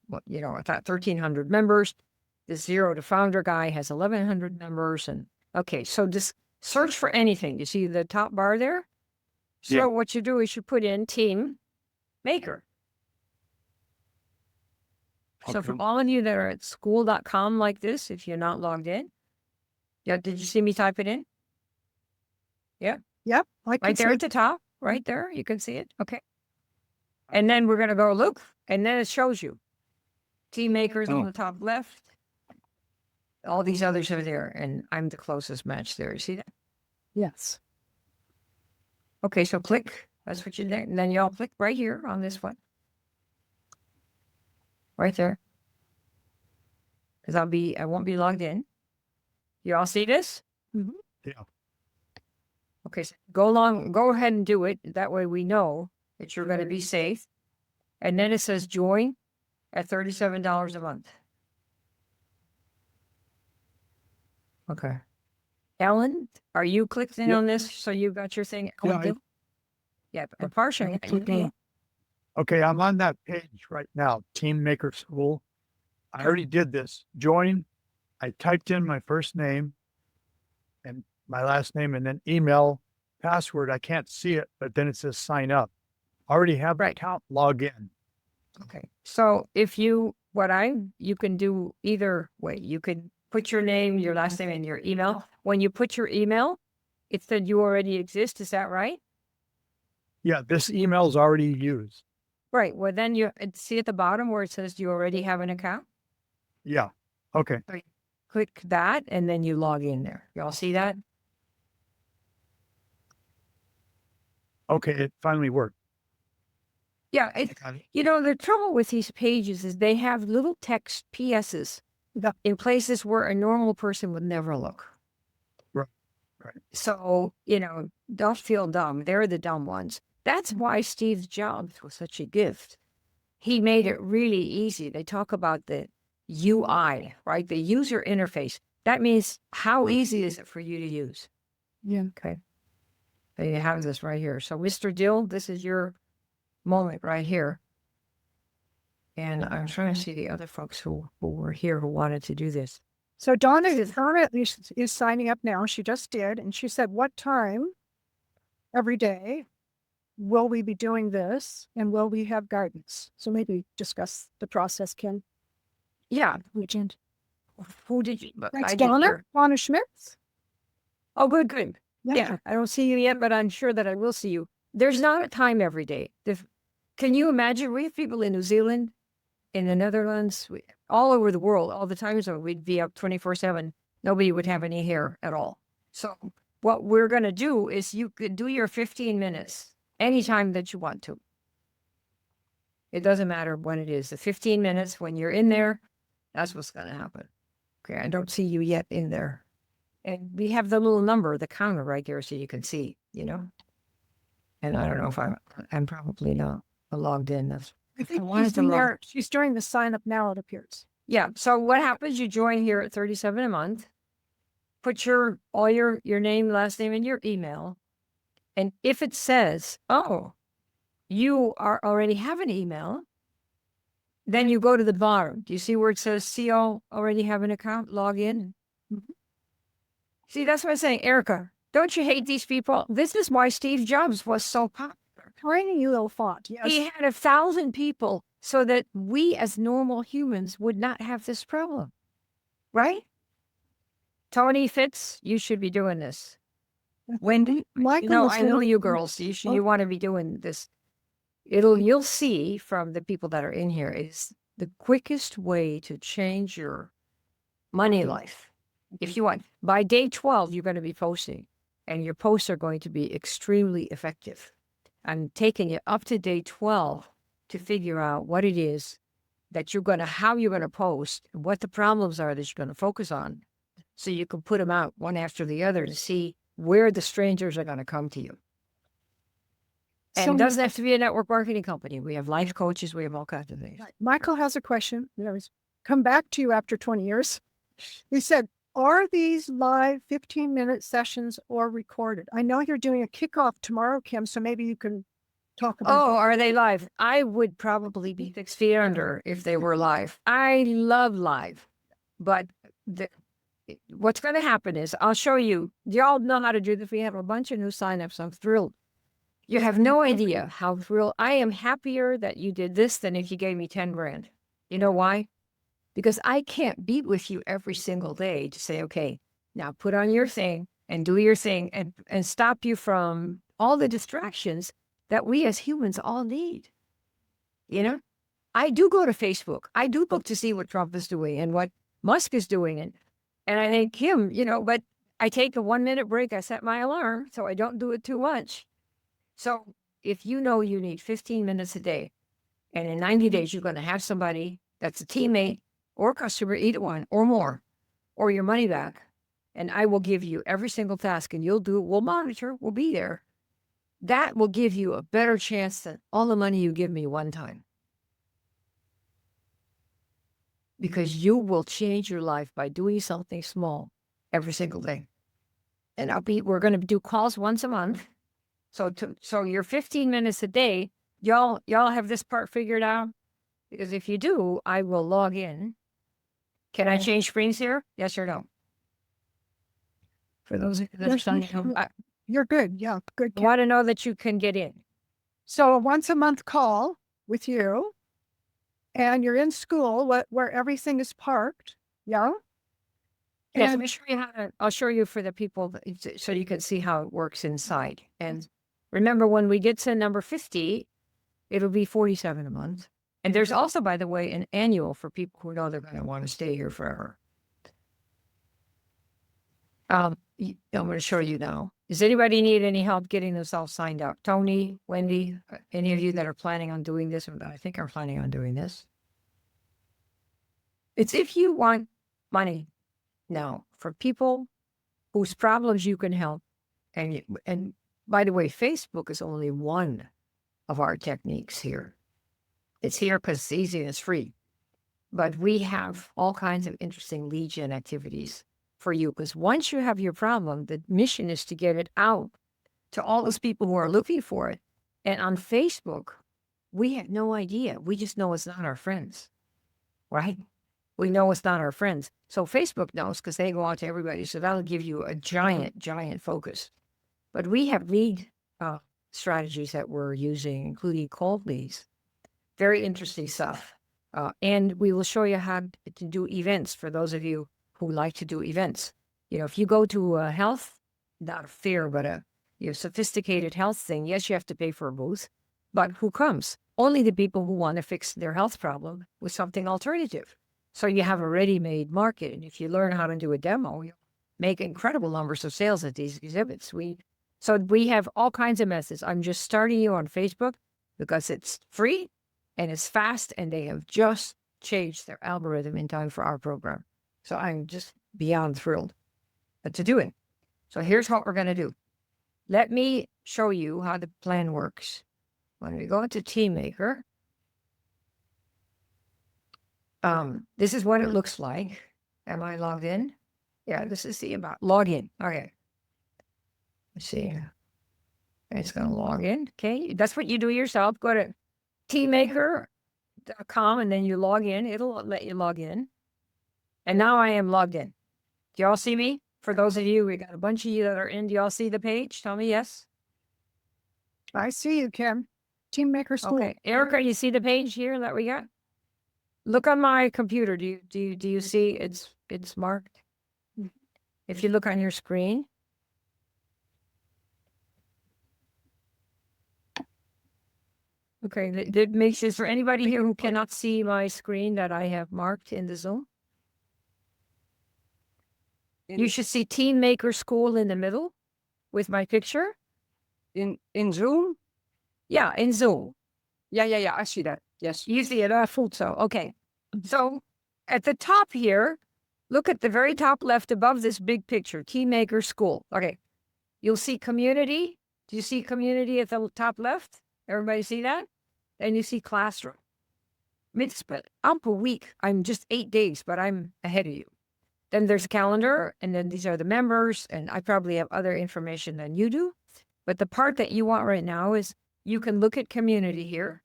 1,300 members. The 0 to founder guy has 1,100 members. And okay, so just search for anything. You see the top bar there? So Yeah. what you do is you put in team maker. So for Okay. all of you that are at school.com like this, if you're not logged in, yeah, did you see me type it in? Yep. I can Right there see at the top, right there. You can see it. Okay. And then we're going to go look, and then it shows you team makers on the top left. All these others are there, and I'm the closest match there. You see that? Yes. Okay, so click. That's what you do. And then y'all click right here on this one. Right there. Because I won't be logged in. You all see this? Mhm. Yeah. Okay, so go ahead and do it. That way we know that you're going to be safe. And then it says join at $37 a month. Okay. Ellen, are you clicked in Yep. on this? So you got your thing? Yeah, Ellen, do? Yeah, and Parsha, Okay, I'm on that page right now. Team Maker School. I already did this. Join. I typed in my first name and my last name, and then email, password. I can't see it, but then it says sign up. I already have Right. an account. Log in. Okay. So if you can do either way. You could put your name, your last name, and your email. When you put your email, it said you already exist. Is that right? Yeah, this email is already used. Right. Well, then you see at the bottom where it says you already have an account. Yeah. Okay. Click that, and then you log in there. Y'all see that? Okay. It finally worked. Yeah. You know, the trouble with these pages is they have little text PSs Yeah. in places where a normal person would never look. Right. Right. So, you know, don't feel dumb. They're the dumb ones. That's why Steve Jobs was such a gift. He made it really easy. They talk about the UI, right? The user interface. That means how easy is it for you to use? Yeah. Okay. So you have this right here. So, Mr. Dill, this is your moment right here. And I'm trying to see the other folks who were here who wanted to do this. So Donna is signing up now. She just did. And she said, what time every day will we be doing this? And will we have guidance? So maybe discuss the process, Ken. Yeah. Regent. Who did you? Thanks, I did Donna. hear. Donna Schmitz. Oh, good, good. Yeah, I don't see you yet, but I'm sure that I will see you. There's not a time every day. Can you imagine? We have people in New Zealand, in the Netherlands, all over the world, all the time. So we'd be up 24/7. Nobody would have any hair at all. So what we're going to do is you could do your 15 minutes anytime that you want to. It doesn't matter when it is. The 15 minutes, when you're in there, that's what's going to happen. Okay, I don't see you yet in there. And we have the little number, the counter right there so you can see, you know. And I don't know if I'm probably not logged in. I think wanted she's to in log- there. She's doing the sign up now, it appears. Yeah. So what happens? You join here at 37 a month. Put all your name, last name, and your email. And if it says, oh, you already have an email, then you go to the bottom. Do you see where it says CO already have an account? Log in. Mhm. See, that's what I'm saying, Erica. Don't you hate these people? This is why Steve Jobs was so popular. Tiny little font. Yes. He had 1,000 people so that we as normal humans would not have this problem. Right? Tony Fitz, you should be doing this. Wendy, Michael no, was I know gonna- you girls. You want to be doing this. You'll see from the people that are in here, it's the quickest way to change your money life. If you want, by day 12, you're going to be posting, and your posts are going to be extremely effective. I'm taking you up to day 12 to figure out what it is that how you're going to post, and what the problems are that you're going to focus on, so you can put them out one after the other to see where the strangers are going to come to you. And So- it doesn't have to be a network marketing company. We have life coaches. We have all kinds of things. Right. Michael has a question. You know, he's come back to you after 20 years. He said, are these live 15-minute sessions or recorded? I know you're doing a kickoff tomorrow, Kim, so maybe you can talk about Oh, are they live? I would probably be 6 feet under if they were live. I love live, but what's going to happen is I'll show you. Y'all know how to do this. We have a bunch of new signups. I'm thrilled. You have no idea how thrilled I am. Happier that you did this than if you gave me 10 grand. You know why? Because I can't be with you every single day to say, okay, now put on your thing and do your thing and stop you from all the distractions that we as humans all need. You know, I do go to Facebook. I do look to see what Trump is doing and what Musk is doing. And I think him, you know, but I take a 1-minute break. I set my alarm so I don't do it too much. So if you know you need 15 minutes a day, and in 90 days, you're going to have somebody that's a teammate or customer, either one or more, or your money back, and I will give you every single task and you'll do it. We'll monitor. We'll be there. That will give you a better chance than all the money you give me one time. Because you will change your life by doing something small every single day. And we're going to do calls once a month. So your 15 minutes a day, y'all have this part figured out? Because if you do, I will log in. Can I change screens here? Yes or no? For those of you that are signing up, I You're good. Yeah, good. Kim. want to know that you can get in. So a once a month call with you, and you're in school where everything is parked. Yeah. Yes, let And me show you how to, I'll show you for the people so you can see how it works inside. And remember, when we get to number 50, it'll be 47 a month. And there's also, by the way, an annual for people who know they're going to want to stay here forever. I'm going to show you now. Does anybody need any help getting this all signed up? Tony, Wendy, any of you that are planning on doing this, I think are planning on doing this. It's if you want money now for people whose problems you can help. And by the way, Facebook is only one of our techniques here. It's here because it's easy and it's free. But we have all kinds of interesting lead gen activities for you, because once you have your problem, the mission is to get it out to all those people who are looking for it. And on Facebook, we have no idea. We just know it's not our friends, right? We know it's not our friends. So Facebook knows because they go out to everybody. So that'll give you a giant, giant focus. But we have lead strategies that we're using, including cold leads. Very interesting stuff. And we will show you how to do events for those of you who like to do events. You know, if you go to a health, not a fair, but a sophisticated health thing, yes, you have to pay for a booth. But who comes? Only the people who want to fix their health problem with something alternative. So you have a ready-made market. And if you learn how to do a demo, you'll make incredible numbers of sales at these exhibits. So we have all kinds of methods. I'm just starting you on Facebook because it's free and it's fast, and they have just changed their algorithm in time for our program. So I'm just beyond thrilled to do it. So here's what we're going to do. Let me show you how the plan works. When we go into TeamMaker, this is what it looks like. Am I logged in? Yeah, this is the about login. Okay. Let's see. It's going to log in. Okay. That's what you do yourself. Go to teammaker.com and then you log in. It'll let you log in. And now I am logged in. Do y'all see me? For those of you, we got a bunch of you that are in. Do y'all see the page? Tell me yes. I see you, Kim. Team Maker School. Okay. Erica, you see the page here that we got? Look on my computer. Do you see it's marked? If you look on your screen. Okay, that makes is for anybody here who cannot see my screen that I have marked in the Zoom? You should see Team Maker School in the middle with my picture. In Zoom? Yeah, in Zoom. Yeah. I see that. Yes. You see it, so okay. So at the top here, look at the very top left above this big picture, Team Maker School. Okay, you'll see community. Do you see community at the top left? Everybody see that? And you see classroom. I'm a week. I'm just 8 days, but I'm ahead of you. Then there's calendar, and then these are the members, and I probably have other information than you do. But the part that you want right now is you can look at community here.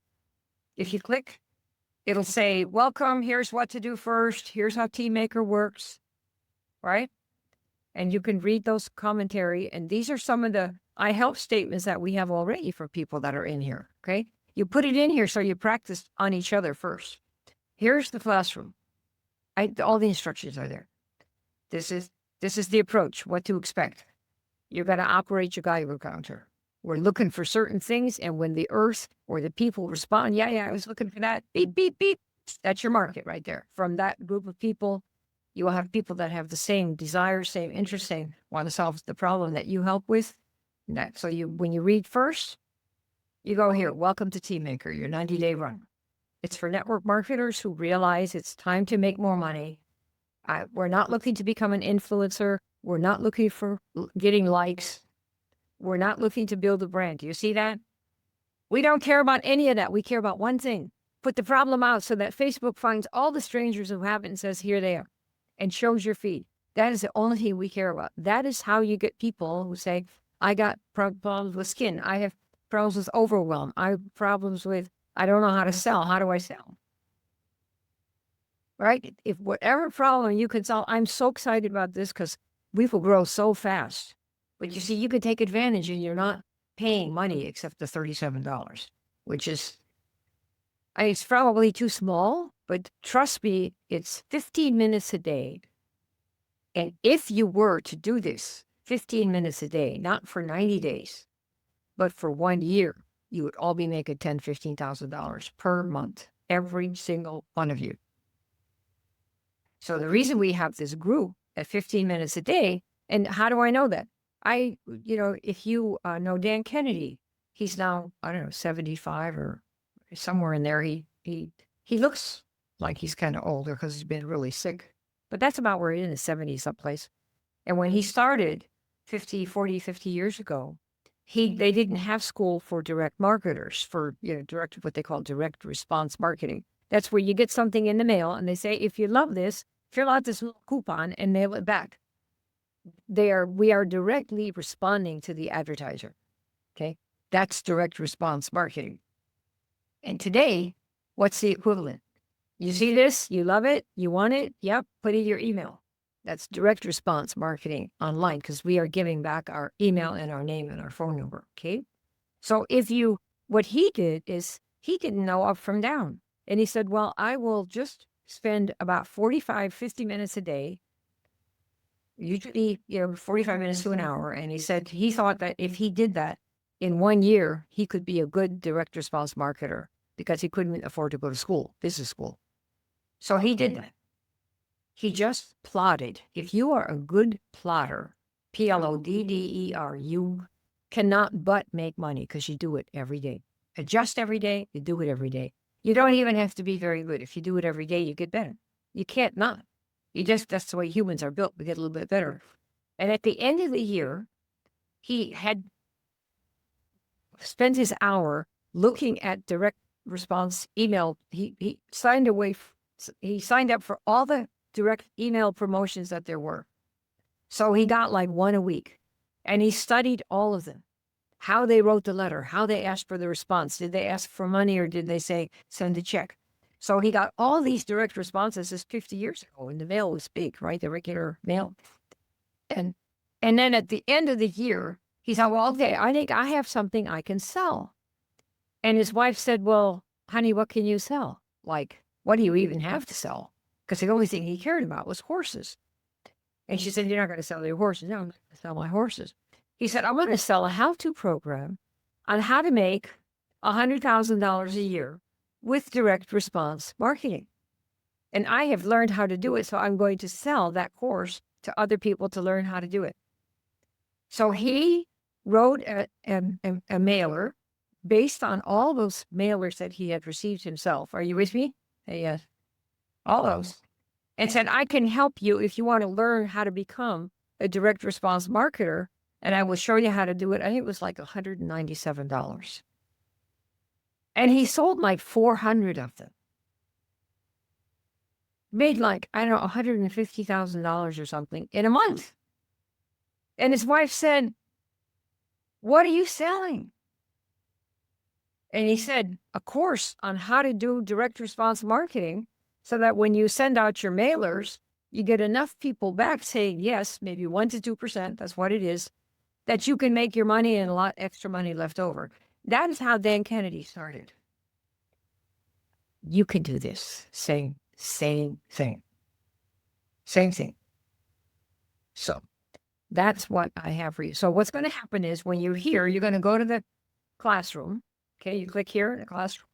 If you click, it'll say, welcome, here's what to do first, here's how TeamMaker works, right? And you can read those commentary, and these are some of the I help statements that we have already for people that are in here, okay? You put it in here so you practice on each other first. Here's the classroom. All the instructions are there. This is the approach, what to expect. You're going to operate your Geiger counter. We're looking for certain things, and when the earth or the people respond, yeah, I was looking for that, beep, beep, beep, that's your market right there. From that group of people, you will have people that have the same desires, same interests, same want to solve the problem that you help with. So when you read first, you go here, welcome to TeamMaker, your 90-day run. It's for network marketers who realize it's time to make more money. We're not looking to become an influencer. We're not looking for getting likes. We're not looking to build a brand. Do you see that? We don't care about any of that. We care about one thing. Put the problem out so that Facebook finds all the strangers who have it and says, here they are, and shows your feed. That is the only thing we care about. That is how you get people who say, I got problems with skin. I have problems with overwhelm. I have problems with, I don't know how to sell. How do I sell? Right? If whatever problem you can solve, I'm so excited about this because we will grow so fast. But you see, you can take advantage and you're not paying money except the $37, which is, it's probably too small, but trust me, it's 15 minutes a day And if you were to do this 15 minutes a day, not for 90 days, but for 1 year, you would all be making $10,000, $15,000 per month, every single one of you. So the reason we have this group at 15 minutes a day, and how do I know that? If you know Dan Kennedy, he's now, I don't know, 75 or somewhere in there. He looks like he's kind of older because he's been really sick, but that's about where he's in his 70s someplace. And when he started 50 years ago, they didn't have school for direct marketers, for what they call direct response marketing. That's where you get something in the mail and they say, if you love this, fill out this little coupon and mail it back. We are directly responding to the advertiser. Okay. That's direct response marketing. And today, what's the equivalent? You see this, you love it, you want it, yep, put in your email. That's direct response marketing online, because we are giving back our email and our name and our phone number. Okay. So what he did is he didn't know up from down. And he said, well, I will just spend about 50 minutes a day, usually, 45 minutes to an hour. And he said he thought that if he did that in 1 year, he could be a good direct response marketer because he couldn't afford to go to school, business school. So he did that. He just plotted. If you are a good plotter, Plodder, you cannot but make money because you do it every day. Adjust every day, you do it every day. You don't even have to be very good. If you do it every day, you get better. You can't not. That's the way humans are built. We get a little bit better. And at the end of the year, he had spent his hour looking at direct response email. He signed up for all the direct email promotions that there were. So he got like one a week and he studied all of them, how they wrote the letter, how they asked for the response. Did they ask for money or did they say, send a check? So he got all these direct responses. This 50 years ago, and the mail was big, right? The regular mail. And then at the end of the year, he said, well, okay, I think I have something I can sell. And his wife said, well, honey, what can you sell? Like, what do you even have to sell? Because the only thing he cared about was horses. And she said, you're not going to sell your horses. No, I'm not going to sell my horses. He said, I'm going to sell a how-to program on how to make $100,000 a year with direct response marketing. And I have learned how to do it, so I'm going to sell that course to other people to learn how to do it. So he wrote a mailer based on all those mailers that he had received himself. Are you with me? Yes. All those. And said, I can help you if you want to learn how to become a direct response marketer, and I will show you how to do it. I think it was like $197. And he sold like 400 of them. Made like, I don't know, $150,000 or something in a month. And his wife said, what are you selling? And he said, a course on how to do direct response marketing so that when you send out your mailers, you get enough people back saying yes, maybe 1% to 2%, that's what it is, that you can make your money and a lot extra money left over. That is how Dan Kennedy started. You can do this. Same thing. Same thing. So that's what I have for you. So what's going to happen is when you're here, you're going to go to the classroom. Okay, you click here in the classroom.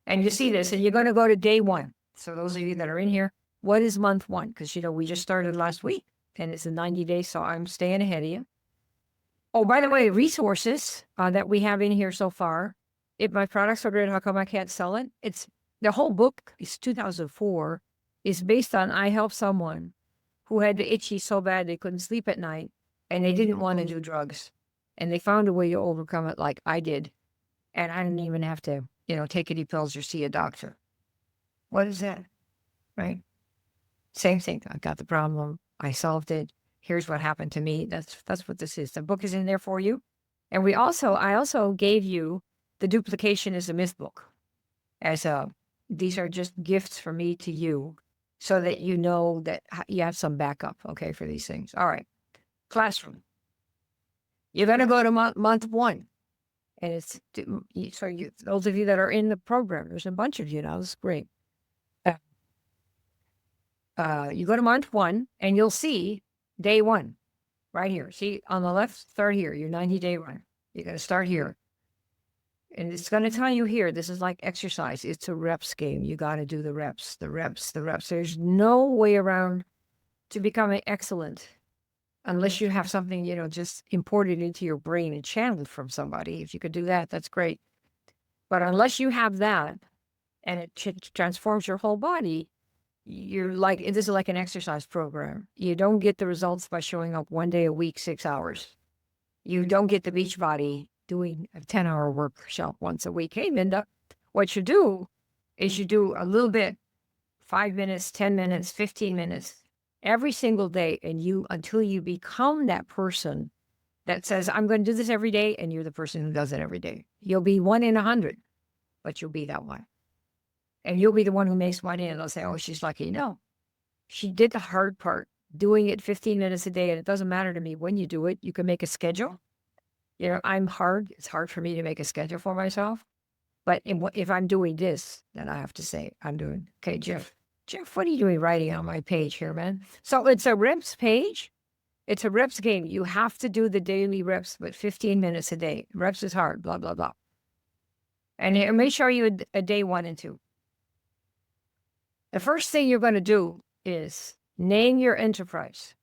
And you see this, and you're going to go to day 1. So those of you that are in here, what is month 1? Because, we just started last week, and it's a 90 days, so I'm staying ahead of you. Oh, by the way, resources that we have in here so far. If my products are great, how come I can't sell it? The whole book is 2004, is based on I helped someone who had the itchy so bad they couldn't sleep at night, and they didn't want to do drugs. And they found a way to overcome it like I did. And I didn't even have to, take any pills or see a doctor. What is that? Right? Same thing. I got the problem. I solved it. Here's what happened to me. That's what this is. The book is in there for you. And I also gave you the Duplication is a Myth book. These are just gifts from me to you so that you know that you have some backup, okay, for these things. All right. Classroom. You're going to go to month 1. And those of you that are in the program, there's a bunch of you now. This is great. you go to month 1 and you'll see day 1 right here. See on the left, start here, your 90-day run. You're going to start here. And it's going to tell you here, this is like exercise. It's a reps game. You got to do the reps, the reps, the reps. There's no way around to becoming excellent unless you have something, just imported into your brain and channeled from somebody. If you could do that, that's great. But unless you have that and it transforms your whole body, this is like an exercise program. You don't get the results by showing up 1 day a week, 6 hours. You don't get the beach body doing a 10-hour workshop once a week. Hey, Minda, what you do is you do a little bit, 5 minutes, 10 minutes, 15 minutes, every single day. And until you become that person that says, I'm going to do this every day. And you're the person who does it every day. You'll be 1 in 100, but you'll be that one. And you'll be the one who makes money and they'll say, oh, she's lucky. No, she did the hard part, doing it 15 minutes a day. And it doesn't matter to me when you do it. You can make a schedule. I'm hard. It's hard for me to make a schedule for myself. But if I'm doing this, then I have to say, I'm doing, okay, Jeff, what are you doing writing on my page here, man? So it's a reps page. It's a reps game. You have to do the daily reps, but 15 minutes a day. Reps is hard, blah, blah, blah. And it may show you a day 1 and 2. The first thing you're going to do is name your enterprise.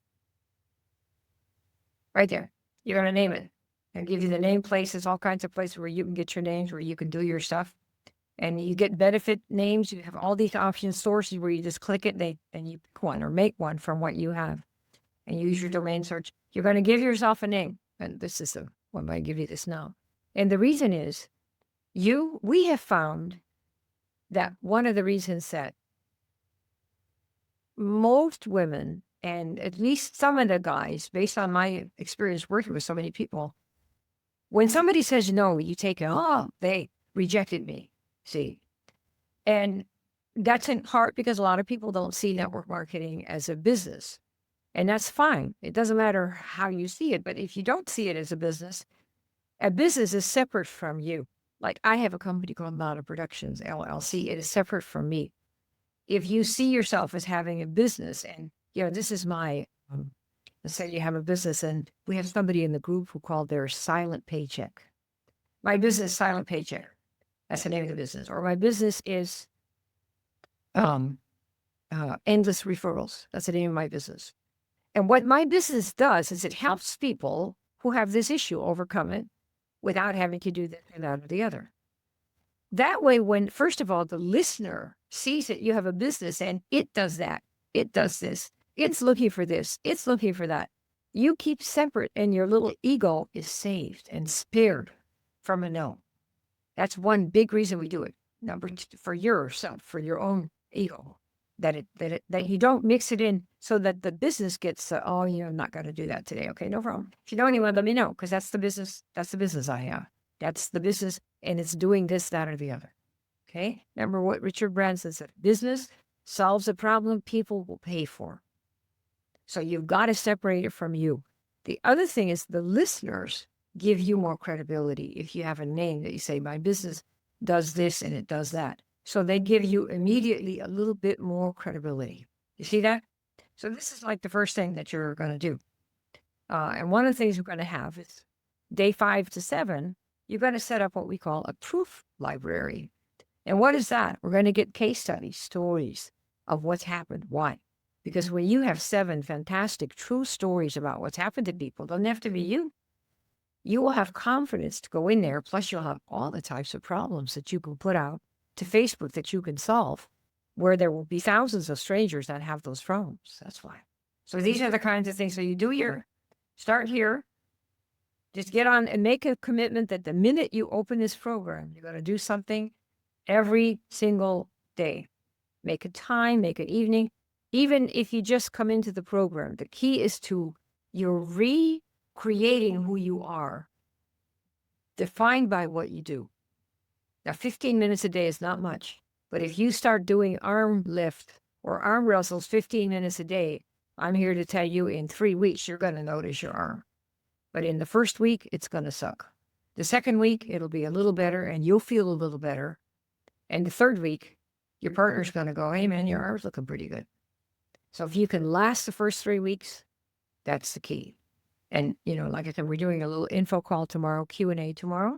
Right there. You're going to name it. I'll give you the name places, all kinds of places where you can get your names, where you can do your stuff. And you get benefit names. You have all these option sources where you just click it and you pick one or make one from what you have. And use your domain search. You're going to give yourself a name. And this is I'm going to give you this now. And the reason is, we have found that one of the reasons that most women, and at least some of the guys, based on my experience working with so many people, when somebody says no, you take it, they rejected me, see? And that's in part because a lot of people don't see network marketing as a business. And that's fine. It doesn't matter how you see it. But if you don't see it as a business is separate from you. Like I have a company called Mata Productions, LLC. It is separate from me. If you see yourself as having a business and, this is my, let's say you have a business and we have somebody in the group who called their silent paycheck. My business, silent paycheck. That's the name of the business. Or my business is endless referrals. That's the name of my business. And what my business does is it helps people who have this issue overcome it without having to do this and that or the other. That way, when, first of all, the listener sees that you have a business and it does that, it does this, it's looking for this, it's looking for that, you keep separate and your little ego is saved and spared from a no. That's one big reason we do it. Number 2, for yourself, for your own ego, that you don't mix it in so that the business gets, I'm not going to do that today. Okay, no problem. If you know anyone, let me know, because that's the business I have. That's the business, and it's doing this, that, or the other. Okay? Remember what Richard Branson said, business solves a problem people will pay for. So you've got to separate it from you. The other thing is the listeners give you more credibility if you have a name that you say, my business does this and it does that. So they give you immediately a little bit more credibility. You see that? So this is like the first thing that you're going to do. And one of the things we're going to have is day 5 to 7, you're going to set up what we call a proof library. And what is that? We're going to get case studies, stories of what's happened. Why? Because when you have 7 fantastic true stories about what's happened to people, doesn't have to be you. You will have confidence to go in there. Plus, you'll have all the types of problems that you can put out to Facebook that you can solve, where there will be thousands of strangers that have those problems. That's why. So these are the kinds of things. So you start here. Just get on and make a commitment that the minute you open this program, you're going to do something every single day. Make a time, make an evening. Even if you just come into the program, the key is you're recreating who you are, defined by what you do. Now, 15 minutes a day is not much, but if you start doing arm lift or arm wrestles 15 minutes a day, I'm here to tell you in 3 weeks, you're going to notice your arm. But in the first week, it's going to suck. The second week, it'll be a little better and you'll feel a little better. And the third week, your partner's going to go, hey man, your arm's looking pretty good. So if you can last the first 3 weeks, that's the key. And, like I said, we're doing a little info call tomorrow, Q&A tomorrow.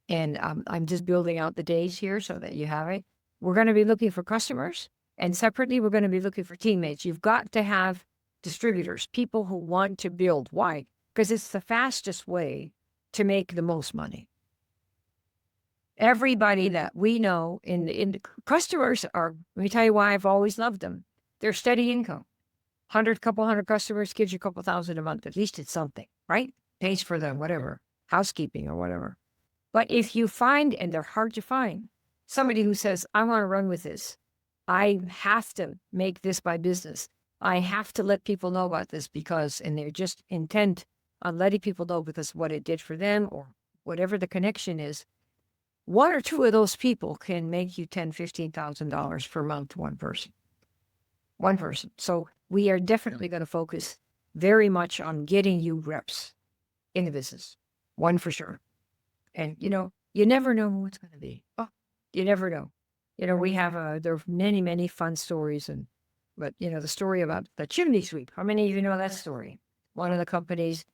And I'm just building out the days here so that you have it. We're going to be looking for customers, and separately, we're going to be looking for teammates. You've got to have distributors, people who want to build. Why? Because it's the fastest way to make the most money. Everybody that we know in the customers are, let me tell you why I've always loved them. They're steady income. Couple hundred customers gives you a couple thousand a month. At least it's something, right? Pays for the whatever, housekeeping or whatever. But if you find, and they're hard to find, somebody who says, I want to run with this. I have to make this my business. I have to let people know about this because, and they're just intent on letting people know because what it did for them or whatever the connection is. One or two of those people can make you $10,000, $15,000 per month, one person. One person. So we are definitely going to focus very much on getting you reps in the business. One for sure. And, you never know who it's going to be. Oh, you never know. We have, there are many, many fun stories. But the story about the chimney sweep. How many of you know that story? One of the companies,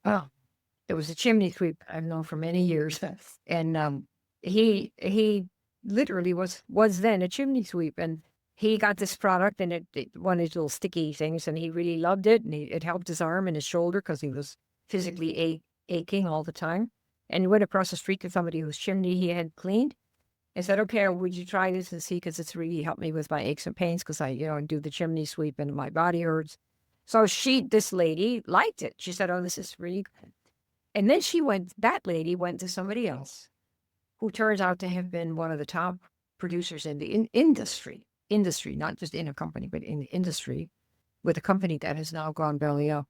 it was a chimney sweep I've known for many years. And he literally was then a chimney sweep. And he got this product and it one of these little sticky things, and he really loved it. And it helped his arm and his shoulder because he was physically aching all the time. And he went across the street to somebody whose chimney he had cleaned and said, okay, would you try this and see? Because it's really helped me with my aches and pains because I, do the chimney sweep and my body hurts. So this lady liked it. She said, oh, this is really good. And then that lady went to somebody else who turns out to have been one of the top producers in the industry, not just in a company, but in the industry, with a company that has now gone belly up.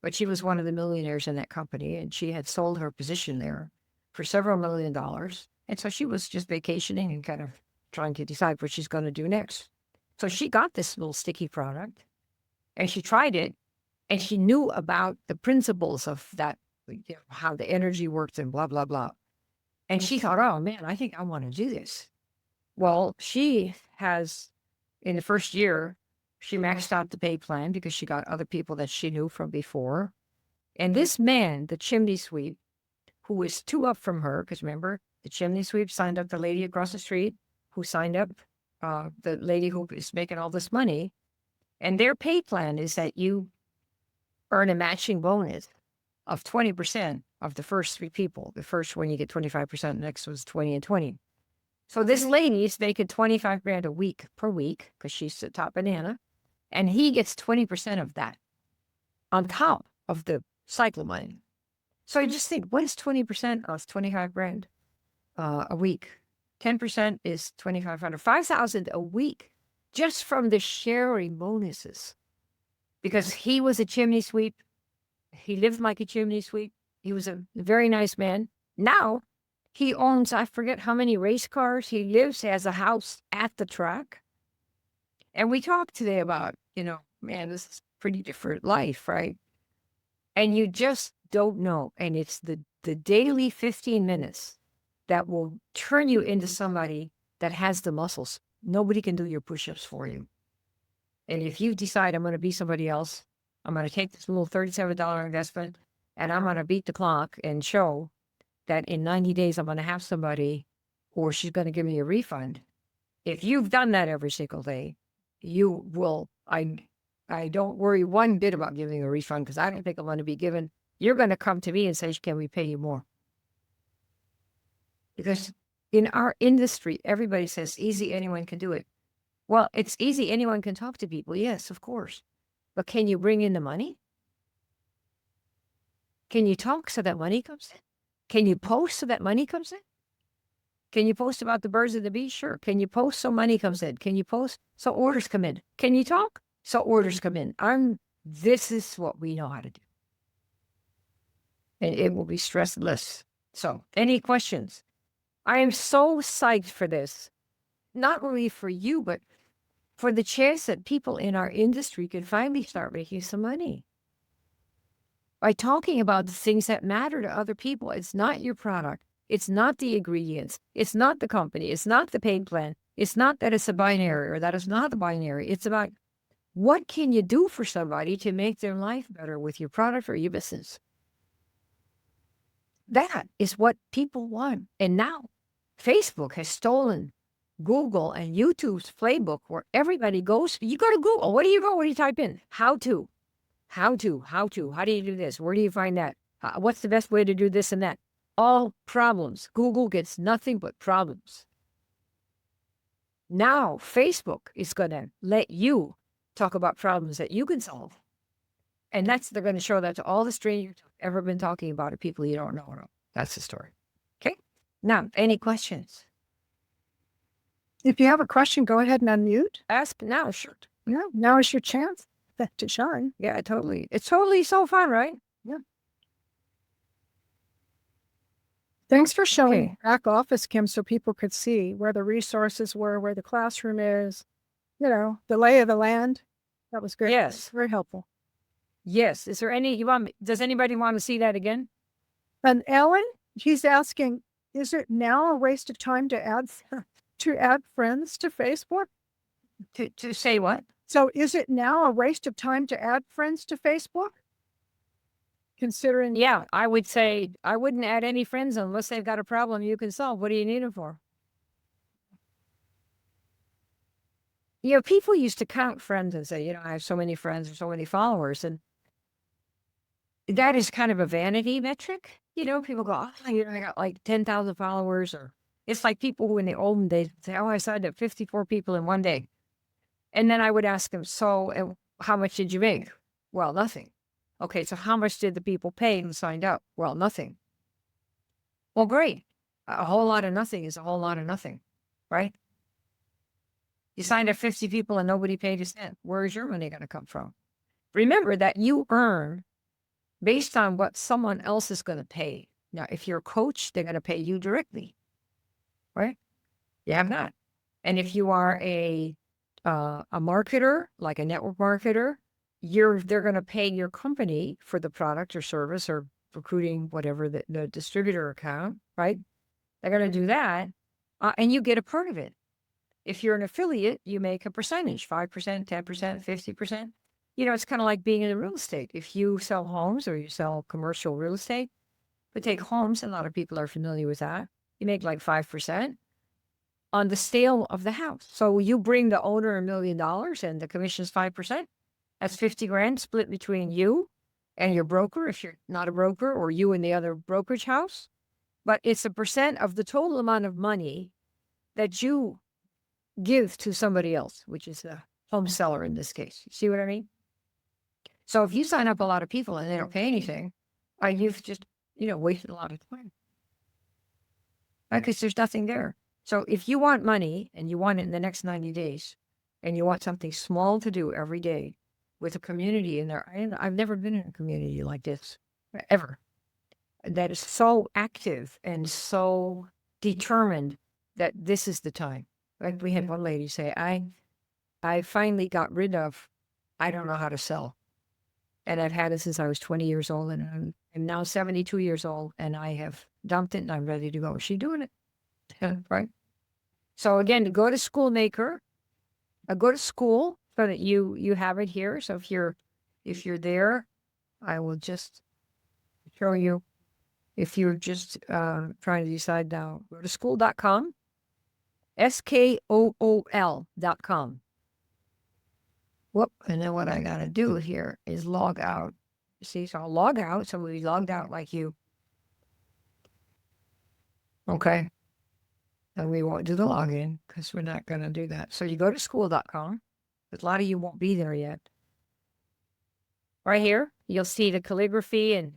But she was one of the millionaires in that company, and she had sold her position there for several $1 million. And so she was just vacationing and kind of trying to decide what she's going to do next. So she got this little sticky product, and she tried it, and she knew about the principles of that, how the energy works and blah, blah, blah. And she thought, oh, man, I think I want to do this. Well, she has, in the first year, she maxed out the pay plan because she got other people that she knew from before. And this man, the chimney sweep, who was 2 up from her, because remember, the chimney sweep signed up the lady across the street, who signed up the lady who is making all this money. And their pay plan is that you earn a matching bonus of 20% of the first 3 people. The first one, you get 25%, the next was 20 and 20. So this lady's making $25,000 per week because she's the top banana. And he gets 20% of that on top of the cycle money. So I just think, what is 20% of $25,000 a week? 10% is $2,500, $5,000 a week just from the sharing bonuses. Because he was a chimney sweep. He lived like a chimney sweep. He was a very nice man. Now he owns, I forget how many race cars. He has a house at the track. And we talked today about, man, this is a pretty different life, right? And you just don't know. And it's the daily 15 minutes that will turn you into somebody that has the muscles. Nobody can do your push-ups for you. And if you decide I'm going to be somebody else, I'm going to take this little $37 investment and I'm going to beat the clock and show that in 90 days I'm going to have somebody, or she's going to give me a refund. If you've done that every single day, you will, I don't worry one bit about giving a refund because I don't think I'm going to be given. You're going to come to me and say, can we pay you more? Because in our industry, everybody says, easy, anyone can do it. Well, it's easy, anyone can talk to people. Yes, of course. But can you bring in the money? Can you talk so that money comes in? Can you post so that money comes in? Can you post about the birds and the bees? Sure. Can you post so money comes in? Can you post so orders come in? Can you talk so orders come in? This is what we know how to do. And it will be stressless. So, any questions? I am so psyched for this. Not only for you, but for the chance that people in our industry can finally start making some money. By talking about the things that matter to other people. It's not your product. It's not the ingredients. It's not the company. It's not the paid plan. It's not that it's a binary or that it's not a binary. It's about what can you do for somebody to make their life better with your product or your business? That is what people want. And now Facebook has stolen Google and YouTube's playbook where everybody goes. You go to Google. What do you go? What do you type in? How to. How to. How to. How do you do this? Where do you find that? What's the best way to do this and that? All problems. Google gets nothing but problems. Now Facebook is going to let you talk about problems that you can solve. And they're going to show that to all the strangers who've ever been talking about it, people you don't know. That's the story. Okay. Now, any questions? If you have a question, go ahead and unmute. Ask now, sure. Yeah, now is your chance to shine. Yeah, totally. It's totally so fun, right? Thanks for showing Okay. back office, Kim, so people could see where the resources were, where the classroom is, the lay of the land. That was great. Yes. Very helpful. Yes. Is there does anybody want to see that again? And Ellen, he's asking, is it now a waste of time to add friends to Facebook? To say what? So is it now a waste of time to add friends to Facebook? Considering Yeah, I would say I wouldn't add any friends unless they've got a problem you can solve. What do you need them for? People used to count friends and say, I have so many friends or so many followers. And that is kind of a vanity metric. People go, I got like 10,000 followers. Or it's like people who in the olden days would say, I signed up 54 people in one day. And then I would ask them, so how much did you make? Well, nothing. Okay, so how much did the people pay who signed up? Well, nothing. Well, great. A whole lot of nothing is a whole lot of nothing, right? You signed up 50 people and nobody paid a cent. Where is your money going to come from? Remember that you earn based on what someone else is going to pay. Now, if you're a coach, they're going to pay you directly, right? You have that. And if you are a marketer, like a network marketer, they're going to pay your company for the product or service or recruiting, whatever, the distributor account, right? They're going to do that, and you get a part of it. If you're an affiliate, you make a percentage, 5%, 10%, 50%. It's kind of like being in real estate. If you sell homes or you sell commercial real estate, but take homes, a lot of people are familiar with that. You make like 5% on the sale of the house. So you bring the owner $1 million and the commission is 5%. That's 50 grand split between you and your broker, if you're not a broker, or you and the other brokerage house. But it's a percent of the total amount of money that you give to somebody else, which is the home seller in this case. You see what I mean? So if you sign up a lot of people and they don't pay anything, you've just, wasted a lot of time. Because there's nothing there. So if you want money and you want it in the next 90 days and you want something small to do every day with a community in there, I've never been in a community like this, ever, that is so active and so determined that this is the time. Like we had one lady say, I finally got rid of, I don't know how to sell. And I've had it since I was 20 years old, and I'm now 72 years old, and I have dumped it, and I'm ready to go. Is she doing it? Right? So again, to go to Schoolmaker, go to school so that you have it here. So if you're there, I will just show you. If you're just trying to decide now, go to school.com, SKOOL.com. Whoop, and then what I got to do here is log out. See, so I'll log out. So we logged out like you. Okay. And we won't do the login because we're not going to do that. So you go to school.com. But a lot of you won't be there yet. Right here, you'll see the calligraphy, and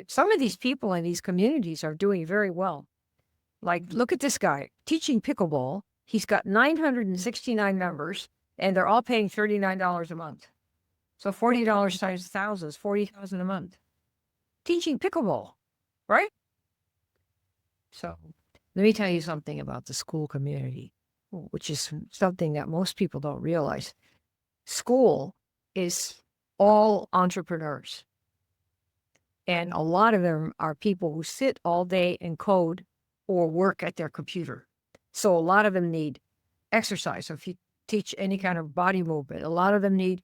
some of these people in these communities are doing very well. Like, look at this guy teaching pickleball. He's got 969 members, and they're all paying $39 a month. So $40 times 1,000 is $40,000 a month. Teaching pickleball, right? So let me tell you something about the school community, which is something that most people don't realize. School is all entrepreneurs. And a lot of them are people who sit all day and code or work at their computer. So a lot of them need exercise. So if you teach any kind of body movement, a lot of them need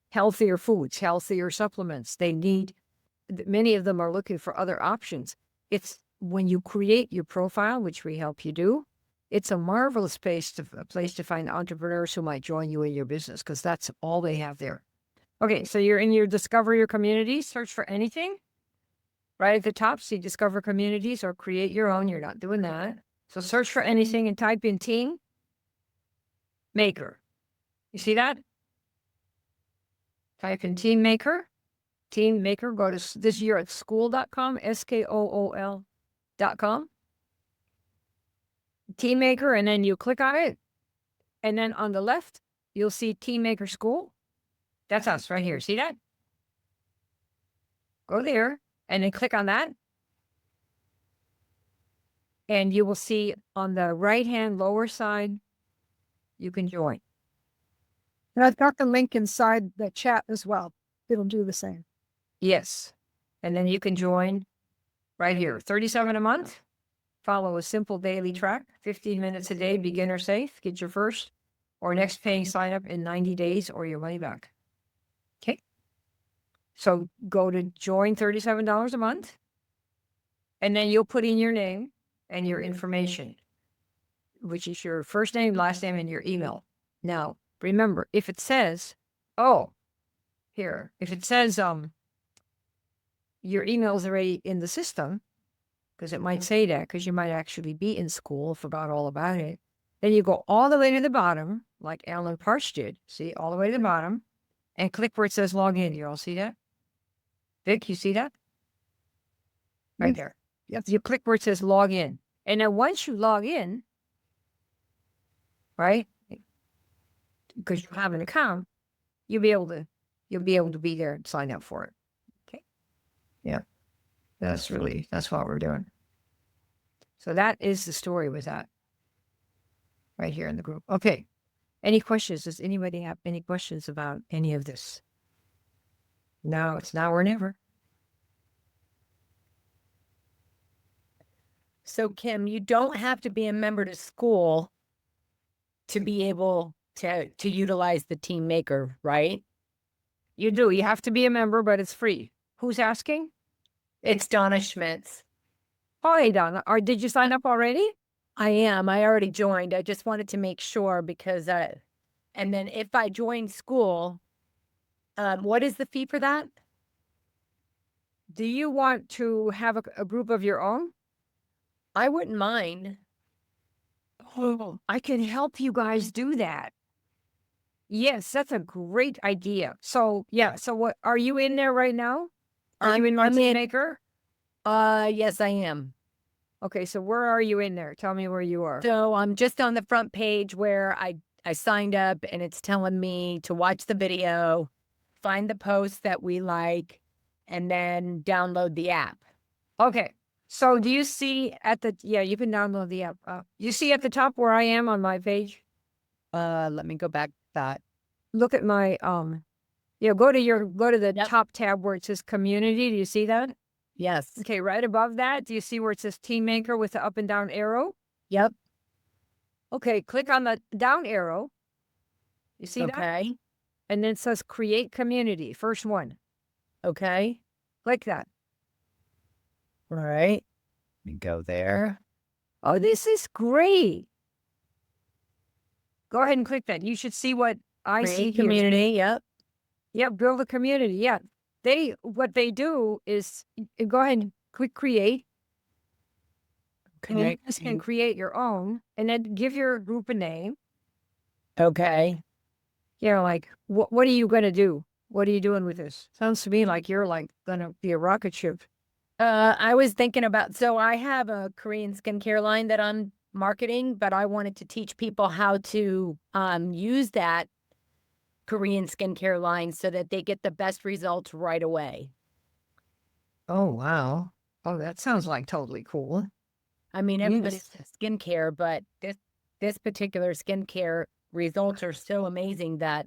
healthier foods, healthier supplements. They need, many of them are looking for other options. It's when you create your profile, which we help you do, it's a marvelous place to find entrepreneurs who might join you in your business because that's all they have there. Okay, so you're in your discover your community, search for anything. Right at the top, see discover communities or create your own. You're not doing that. So search for anything and type in team maker. You see that? Type in team maker. Go to this year at school.com, SKOOL.com. Team maker, and then you click on it. And then on the left, you'll see Team Maker School. That's us right here. See that? Go there and then click on that. And you will see on the right-hand lower side, you can join. And I've got the link inside the chat as well. It'll do the same. Yes. And then you can join right here. $37 a month. Follow a simple daily track, 15 minutes a day, beginner safe. Get your first or next paying sign up in 90 days or your money back. Okay. So go to join $37 a month. And then you'll put in your name and your information, which is your first name, last name, and your email. Now, remember, if it says, if it says your email is already in the system, because it might say that, because you might actually be in school, forgot all about it. Then you go all the way to the bottom, like Alan Parch did. See, all the way to the bottom, and click where it says log in. You all see that? Vic, you see that? Right there. Yes. You click where it says log in. And then once you log in, right, because you have an account, you'll be able to be there and sign up for it. Okay. Yeah. That's what we're doing. So that is the story with that right here in the group. Okay. Any questions? Does anybody have any questions about any of this? No, it's now or never. So, Kim, you don't have to be a member to school to be able to utilize the Team Maker, right? You do. You have to be a member, but it's free. Who's asking? It's Donna Schmitz. Oh, hey, Donna. Did you sign up already? I am. I already joined. I just wanted to make sure because, and then if I join school, what is the fee for that? Do you want to have a group of your own? I wouldn't mind. Oh, I can help you guys do that. Yes, that's a great idea. So, yeah. So what, are you in there right now? Are you in my Team Maker? Yes, I am. Okay, so where are you in there? Tell me where you are. So I'm just on the front page where I signed up and it's telling me to watch the video, find the posts that we like, and then download the app. Okay. So do you see you can download the app. You see at the top where I am on my page? Let me go back to that. Look at my, go to the top tab where it says community. Do you see that? Yes. Okay, right above that, do you see where it says Team Maker with the up and down arrow? Yep. Okay, click on the down arrow. You see that? Okay. And then it says create community, first one. Okay. Click that. All right. Let me go there. Oh, this is great. Go ahead and click that. You should see what I see Create here. community. Yep. Yeah, build a community. Yeah. What they do is go ahead and click create. And then you just can create your own and then give your group a name. Okay. You know, like, what are you going to do? What are you doing with this? Sounds to me like you're like going to be a rocket ship. I was thinking about, so I have a Korean skincare line that I'm marketing, but I wanted to teach people how to use that Korean skincare line so that they get the best results right away. Oh, wow. Oh, that sounds like totally cool. I mean, everybody Yes. says skincare, but this particular skincare results are so amazing that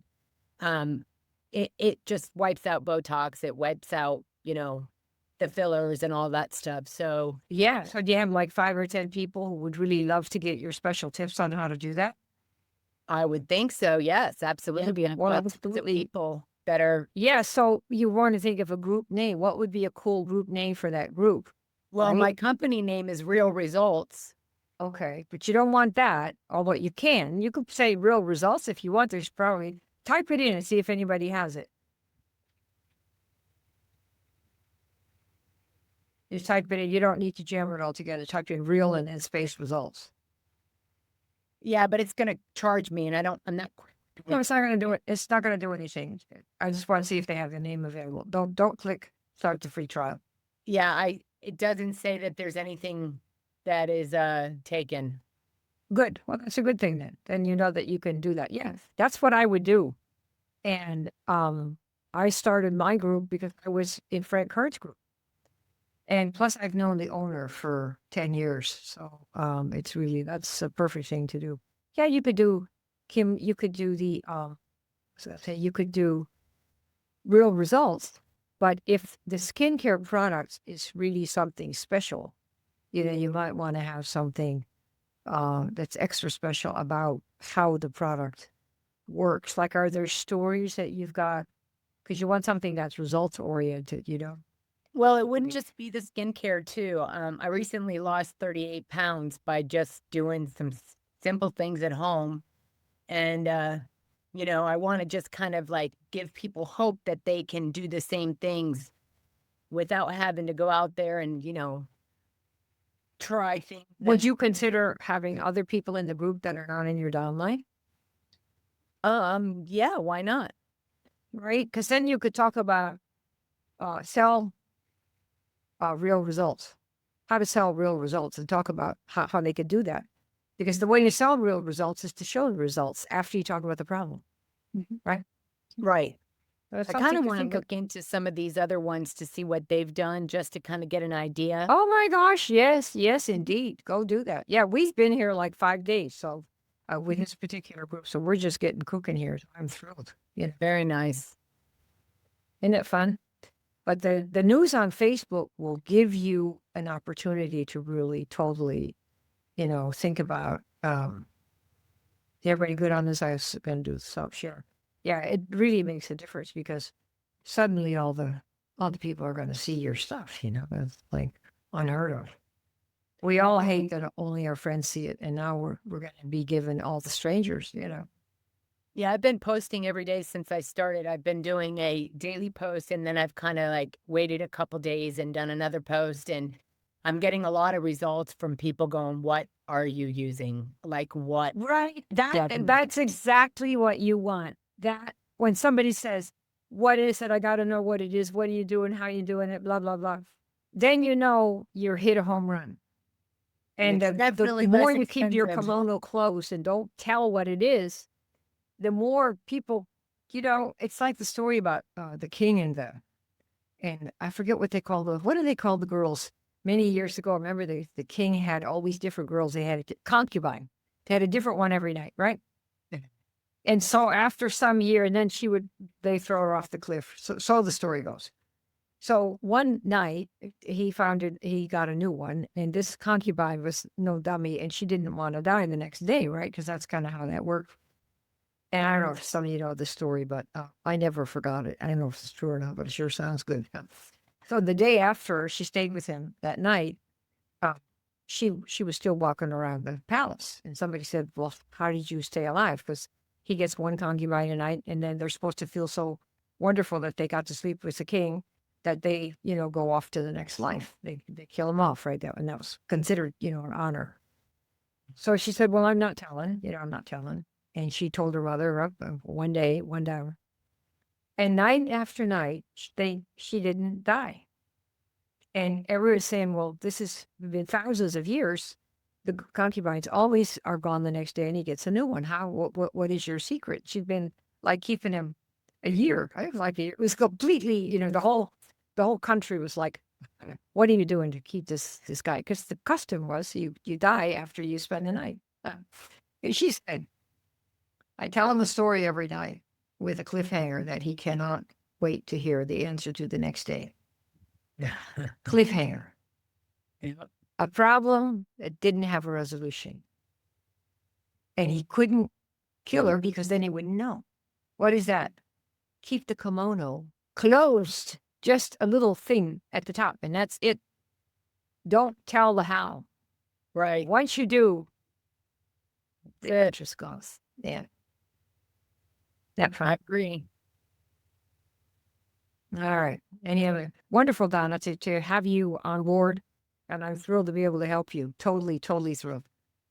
it just wipes out Botox. It wipes out, the fillers and all that stuff. So Yeah. So do you have like 5 or 10 people who would really love to get your special tips on how to do that? I would think so. Yes, absolutely. And Well, lots of absolutely. people that are, Yeah. So you want to think of a group name. What would be a cool group name for that group? well, Right? my company name is Real Results. Okay. But you don't want that, although you can. You could say real results if you want. There's probably type it in and see if anybody has it. Just type it in. You don't need to jam it all together. Type in real and then space results. Yeah, but it's going to charge me and I'm not. No, it's not going to do it. It's not going to do anything. I just want to see if they have the name available. Don't click start the free trial. Yeah, it doesn't say that there's anything that is taken. Good. Well, that's a good thing then. Then you know that you can do that. Yeah, that's what I would do. And I started my group because I was in Frank Kurt's group. And plus, I've known the owner for 10 years. So it's really, that's a perfect thing to do. Yeah, you could do, Kim, you could do the, you could do real results. But if the skincare product is really something special, you might want to have something that's extra special about how the product works. Like, are there stories that you've got? Because you want something that's results oriented, Well, it wouldn't just be the skincare too. I recently lost 38 pounds by just doing some simple things at home. And, I want to just kind of like give people hope that they can do the same things without having to go out there and, try things. Would you consider having other people in the group that are not in your downline? Yeah, why not? Right? Because then you could talk about sell real results, how to sell real results, and talk about how they could do that. Because the way you sell real results is to show the results after you talk about the problem. Right? Right. That's I something kind of to want to think of. look into some of these other ones to see what they've done just to kind of get an idea. Oh my gosh, yes, indeed. Go do that. Yeah, we've been here like 5 days, so with this particular group, so we're just getting cooking here. So I'm thrilled. Very nice. Isn't it fun? But the news on Facebook will give you an opportunity to really totally, think about, is everybody good on this? I was going to do self share. Yeah, it really makes a difference because suddenly all the people are going to see your stuff, it's like unheard of. We all hate that only our friends see it. And now we're going to be given all the strangers, Yeah, I've been posting every day since I started. I've been doing a daily post and then I've kind of like waited a couple days and done another post. And I'm getting a lot of results from people going, what are you using? Like what? Right. Definitely. That's exactly what you want. That when somebody says, what is it? I got to know what it is. What are you doing? How you doing it? Blah, blah, blah. Then you're hit a home run. And It's definitely the more less you keep your expensive. kimono close and don't tell what it is, the more people, it's like the story about the king and I forget what they call what do they call the girls? Many years ago, remember the king had all these different girls. They had a concubine. They had a different one every night, right? And so after some year, and then they throw her off the cliff. So the story goes. So one night he got a new one, and this concubine was no dummy, and she didn't want to die the next day, right? Because that's kind of how that worked. And I don't know if some of you know the story, but I never forgot it. I don't know if it's true or not, but it sure sounds good. So the day after she stayed with him that night, she was still walking around the palace. And somebody said, well, how did you stay alive? Because he gets one concubine a night, and then they're supposed to feel so wonderful that they got to sleep with the king that they, go off to the next life. They kill him off, right? And that was considered, an honor. So she said, well, I'm not telling. I'm not telling. And she told her mother one day, 1 hour. And night after night, she didn't die. And everyone's saying, well, this has been thousands of years. The concubines always are gone the next day and he gets a new one. What is your secret? She's been like keeping him a year. I was like, it was completely, the whole country was like, what are you doing to keep this guy? Because the custom was you die after you spend the night. And she said, I tell him a story every night with a cliffhanger that he cannot wait to hear the answer to the next day. Cliffhanger. Yeah. A problem that didn't have a resolution. And he couldn't kill her because then he wouldn't know. What is that? Keep the kimono closed. Just a little thing at the top, and that's it. Don't tell the how. Right. Once you do, the interest goes. Yeah. That's I fine. agree. All right. Any other? Wonderful, Donna, to have you on board. And I'm thrilled to be able to help you. Totally, totally thrilled.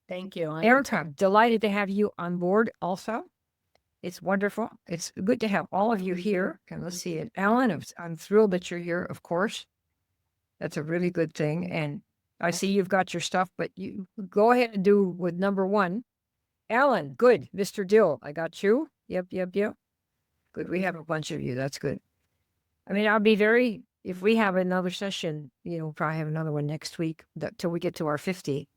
Thank you. Erica, I'm delighted to have you on board also. It's wonderful. It's good to have all of you here. And let's see it. Alan, I'm thrilled that you're here, of course. That's a really good thing. And I see you've got your stuff, but you go ahead and do with number 1. Alan, good. Mr. Dill, I got you. Yep. Good. We have a bunch of you. That's good. I mean, I'll be very, if we have another session, we'll probably have another one next week till we get to our 50.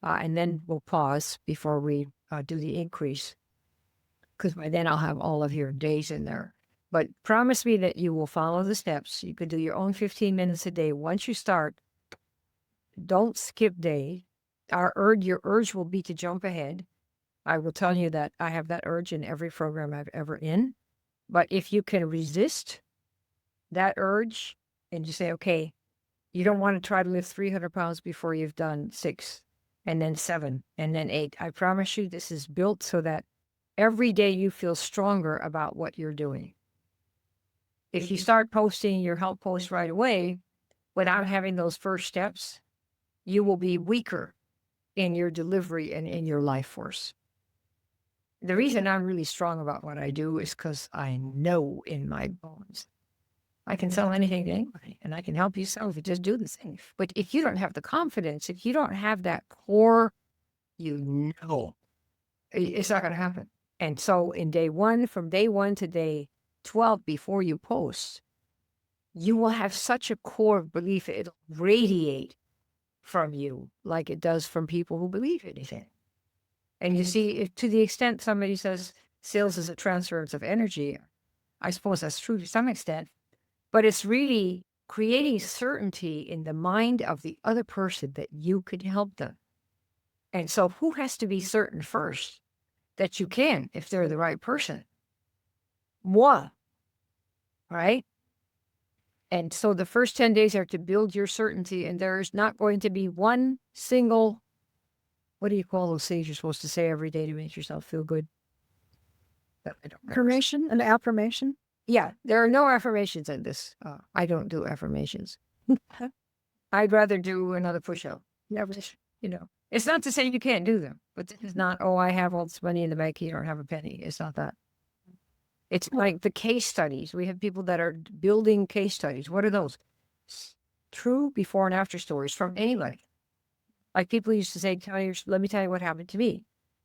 And then we'll pause before we do the increase. Because by then I'll have all of your days in there. But promise me that you will follow the steps. You could do your own 15 minutes a day. Once you start, don't skip day. Your urge will be to jump ahead. I will tell you that I have that urge in every program I've ever in. But if you can resist that urge and you say, okay, you don't want to try to lift 300 pounds before you've done 6 and then 7 and then 8. I promise you this is built so that every day you feel stronger about what you're doing. If you start posting your help post right away without having those first steps, you will be weaker in your delivery and in your life force. The reason I'm really strong about what I do is because I know in my bones I can sell anything to anybody and I can help you sell if you just do the thing. But if you don't have the confidence, if you don't have that core, it's not going to happen. And so from day 1 to day 12, before you post, you will have such a core belief, it'll radiate from you like it does from people who believe anything. And you see, to the extent somebody says sales is a transference of energy, I suppose that's true to some extent, but it's really creating certainty in the mind of the other person that you could help them. And so who has to be certain first that you can, if they're the right person? Moi, right? And so the first 10 days are to build your certainty, and there's not going to be one single, what do you call those things you're supposed to say every day to make yourself feel good? That I don't remember. Affirmation, an affirmation. Yeah, there are no affirmations in this. I don't do affirmations. I'd rather do another push-up. Never. It's not to say you can't do them, but this is not, I have all this money in the bank, you don't have a penny. It's not that. It's like the case studies. We have people that are building case studies. What are those? True before and after stories from anybody. Like people used to say, let me tell you what happened to me.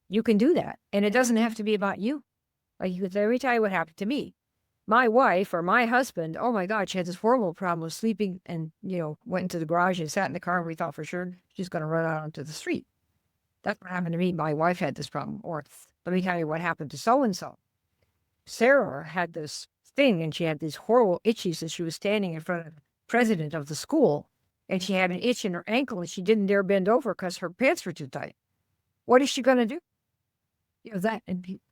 You can do that. And it doesn't have to be about you. Like you could let me tell you what happened to me. My wife or my husband, oh my God, she had this horrible problem with sleeping and, went into the garage and sat in the car and we thought for sure she's going to run out onto the street. That's what happened to me. My wife had this problem. Or let me tell you what happened to so-and-so. Sarah had this thing and she had these horrible itchies and she was standing in front of the president of the school and she had an itch in her ankle and she didn't dare bend over because her pants were too tight. What is she going to do? That and people.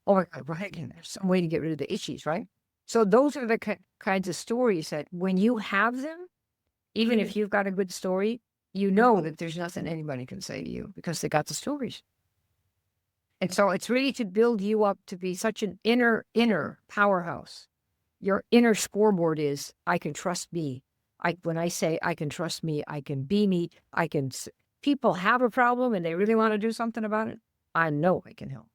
Oh my God, right. And there's some way to get rid of the itchies, right? So those are the kinds of stories that when you have them, even if you've got a good story, you know that there's nothing anybody can say to you because they got the stories. And so it's really to build you up to be such an inner powerhouse. Your inner scoreboard is, I can trust me. When I say I can trust me, I can be me. People have a problem and they really want to do something about it. I know I can help.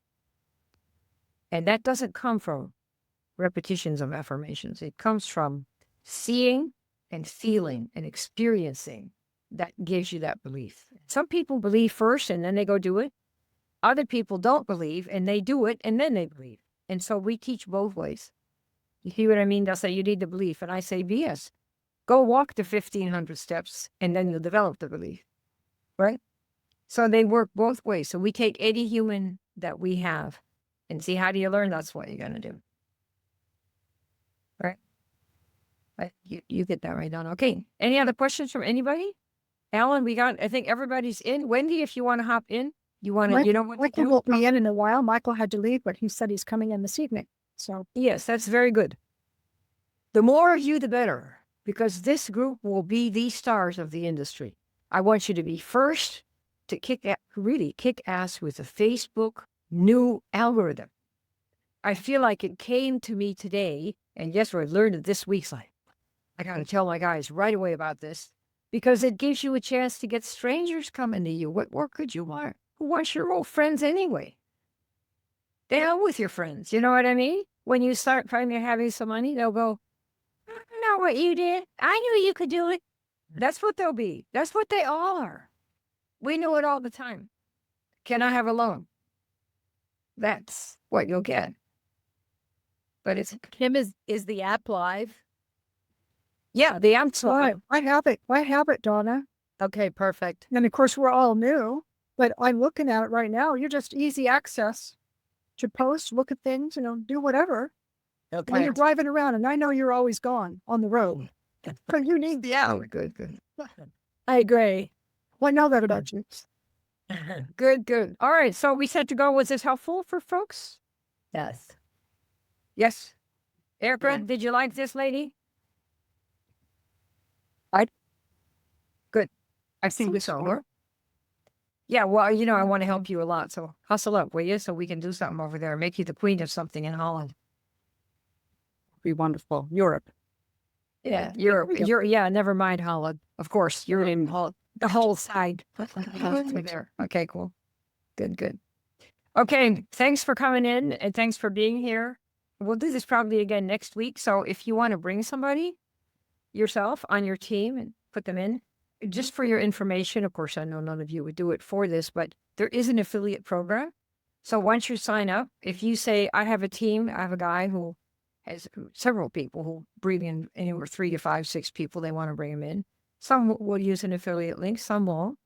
And that doesn't come from repetitions of affirmations. It comes from seeing and feeling and experiencing that gives you that belief. Some people believe first and then they go do it. Other people don't believe and they do it and then they believe. And so we teach both ways. You see what I mean? They'll say you need the belief. And I say, yes, go walk the 1,500 steps and then you'll develop the belief. Right? So they work both ways. So we take any human that we have and see how do you learn that's what you're going to do. Right? You get that right, Donna. Okay. Any other questions from anybody? Alan, I think everybody's in. Wendy, if you want to hop in, you know what to Michael do? won't be in a while. Michael had to leave, but he said he's coming in this evening. So Yes, that's very good. The more of you, the better, because this group will be the stars of the industry. I want you to be first to kick ass with the Facebook new algorithm. I feel like it came to me today, and yes, I learned it this week. So I got to tell my guys right away about this because it gives you a chance to get strangers coming to you. What more could you want? Who wants your old friends anyway? The hell with your friends. You know what I mean? When you start finally having some money, they'll go, I don't know what you did. I knew you could do it. That's what they'll be. That's what they all are. We know it all the time. Can I have a loan? That's what you'll get. But it's, Kim, is the app live? yeah, the answer. I have it. I have it, Donna. Okay, perfect. And of course, we're all new, but I'm looking at it right now. You're just easy access to post, look at things, do whatever. When Okay. you're driving around, and I know you're always gone on the road, but you need the app. Good. I agree. Well, I know that about you. Good. All right. So we said to go. Was this helpful for folks? Yes. Yes. Erica, did you like this lady? Good. I think so. Yeah, well, I want to help you a lot. So hustle up, will you? So we can do something over there, make you the queen of something in Holland. Be wonderful. Europe. Yeah, you're never mind Holland. Of course, you're in Holland, the whole side. There. Okay, cool. Good. Okay, thanks for coming in and thanks for being here. We'll do this probably again next week. So if you want to bring somebody yourself on your team and put them in, just for your information, of course, I know none of you would do it for this, but there is an affiliate program. So once you sign up, if you say, I have a team, I have a guy who has several people who bring in anywhere 3 to 5, 6 people, they want to bring them in. Some will use an affiliate link, some won't,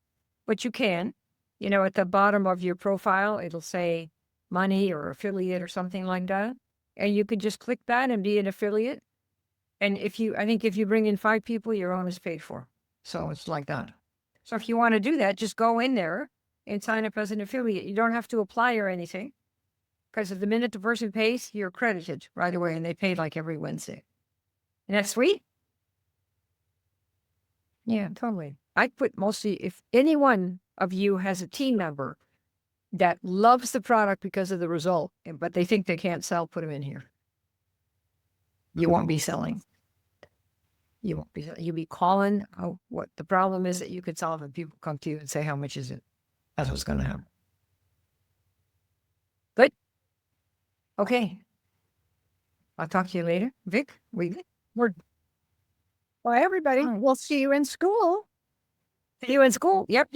but you can. At the bottom of your profile, it'll say money or affiliate or something like that. And you can just click that and be an affiliate. And I think if you bring in 5 people, your own is paid for. So it's like that. So if you want to do that, just go in there and sign up as an affiliate. You don't have to apply or anything. Because the minute the person pays, you're credited right away. And they pay like every Wednesday. And that's sweet. Yeah, totally. I put mostly, if any one of you has a team member that loves the product because of the result, but they think they can't sell, put them in here. You won't be selling. You won't be. You'll be calling what the problem is that you could solve, and people come to you and say, "How much is it?" That's what's going to happen. Good. Okay. I'll talk to you later, Vic. Well, everybody, we'll see you in school. See you in school. Yep.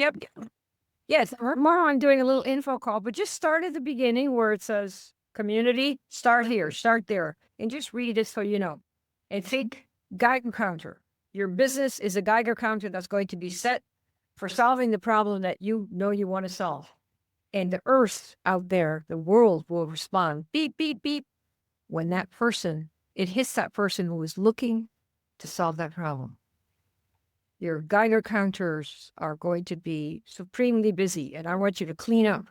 Yes. Tomorrow I'm doing a little info call, but just start at the beginning where it says community. Start here. Start there, and just read it so you know. And think. Geiger counter. Your business is a Geiger counter that's going to be set for solving the problem that you know you want to solve. And the earth out there, the world will respond, beep, beep, beep, when it hits that person who is looking to solve that problem. Your Geiger counters are going to be supremely busy, and I want you to clean up.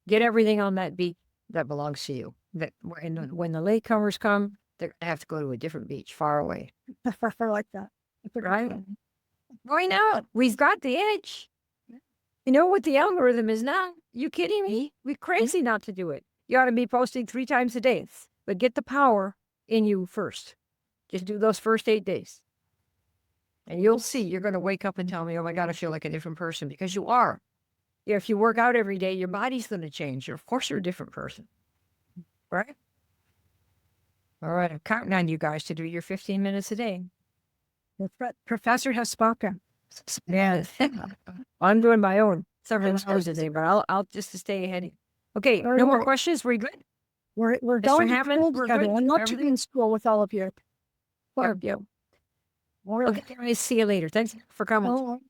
Get everything on that beach that belongs to you. That when the latecomers come, they're going to have to go to a different beach far away. I like that. Right? Why not? We've got the edge. You know what the algorithm is now? You kidding me? We're crazy not to do it. You ought to be posting 3 times a day. But get the power in you first. Just do those first 8 days. And you'll see, you're going to wake up and tell me, oh my God, I feel like a different person. Because you are. If you work out every day, your body's going to change. Of course, you're a different person. Right? All right, I'm counting on you guys to do your 15 minutes a day. The professor has spoken. Yeah, I'm doing my own several hours a day, but I'll just to stay ahead. Okay, Very no more well. questions. We're good. We're Mr. going to Hammond, school we're together. good? I'm not to be Everything? in school with all of you. Yeah. All right. Okay, see you later. Thanks for coming. Oh,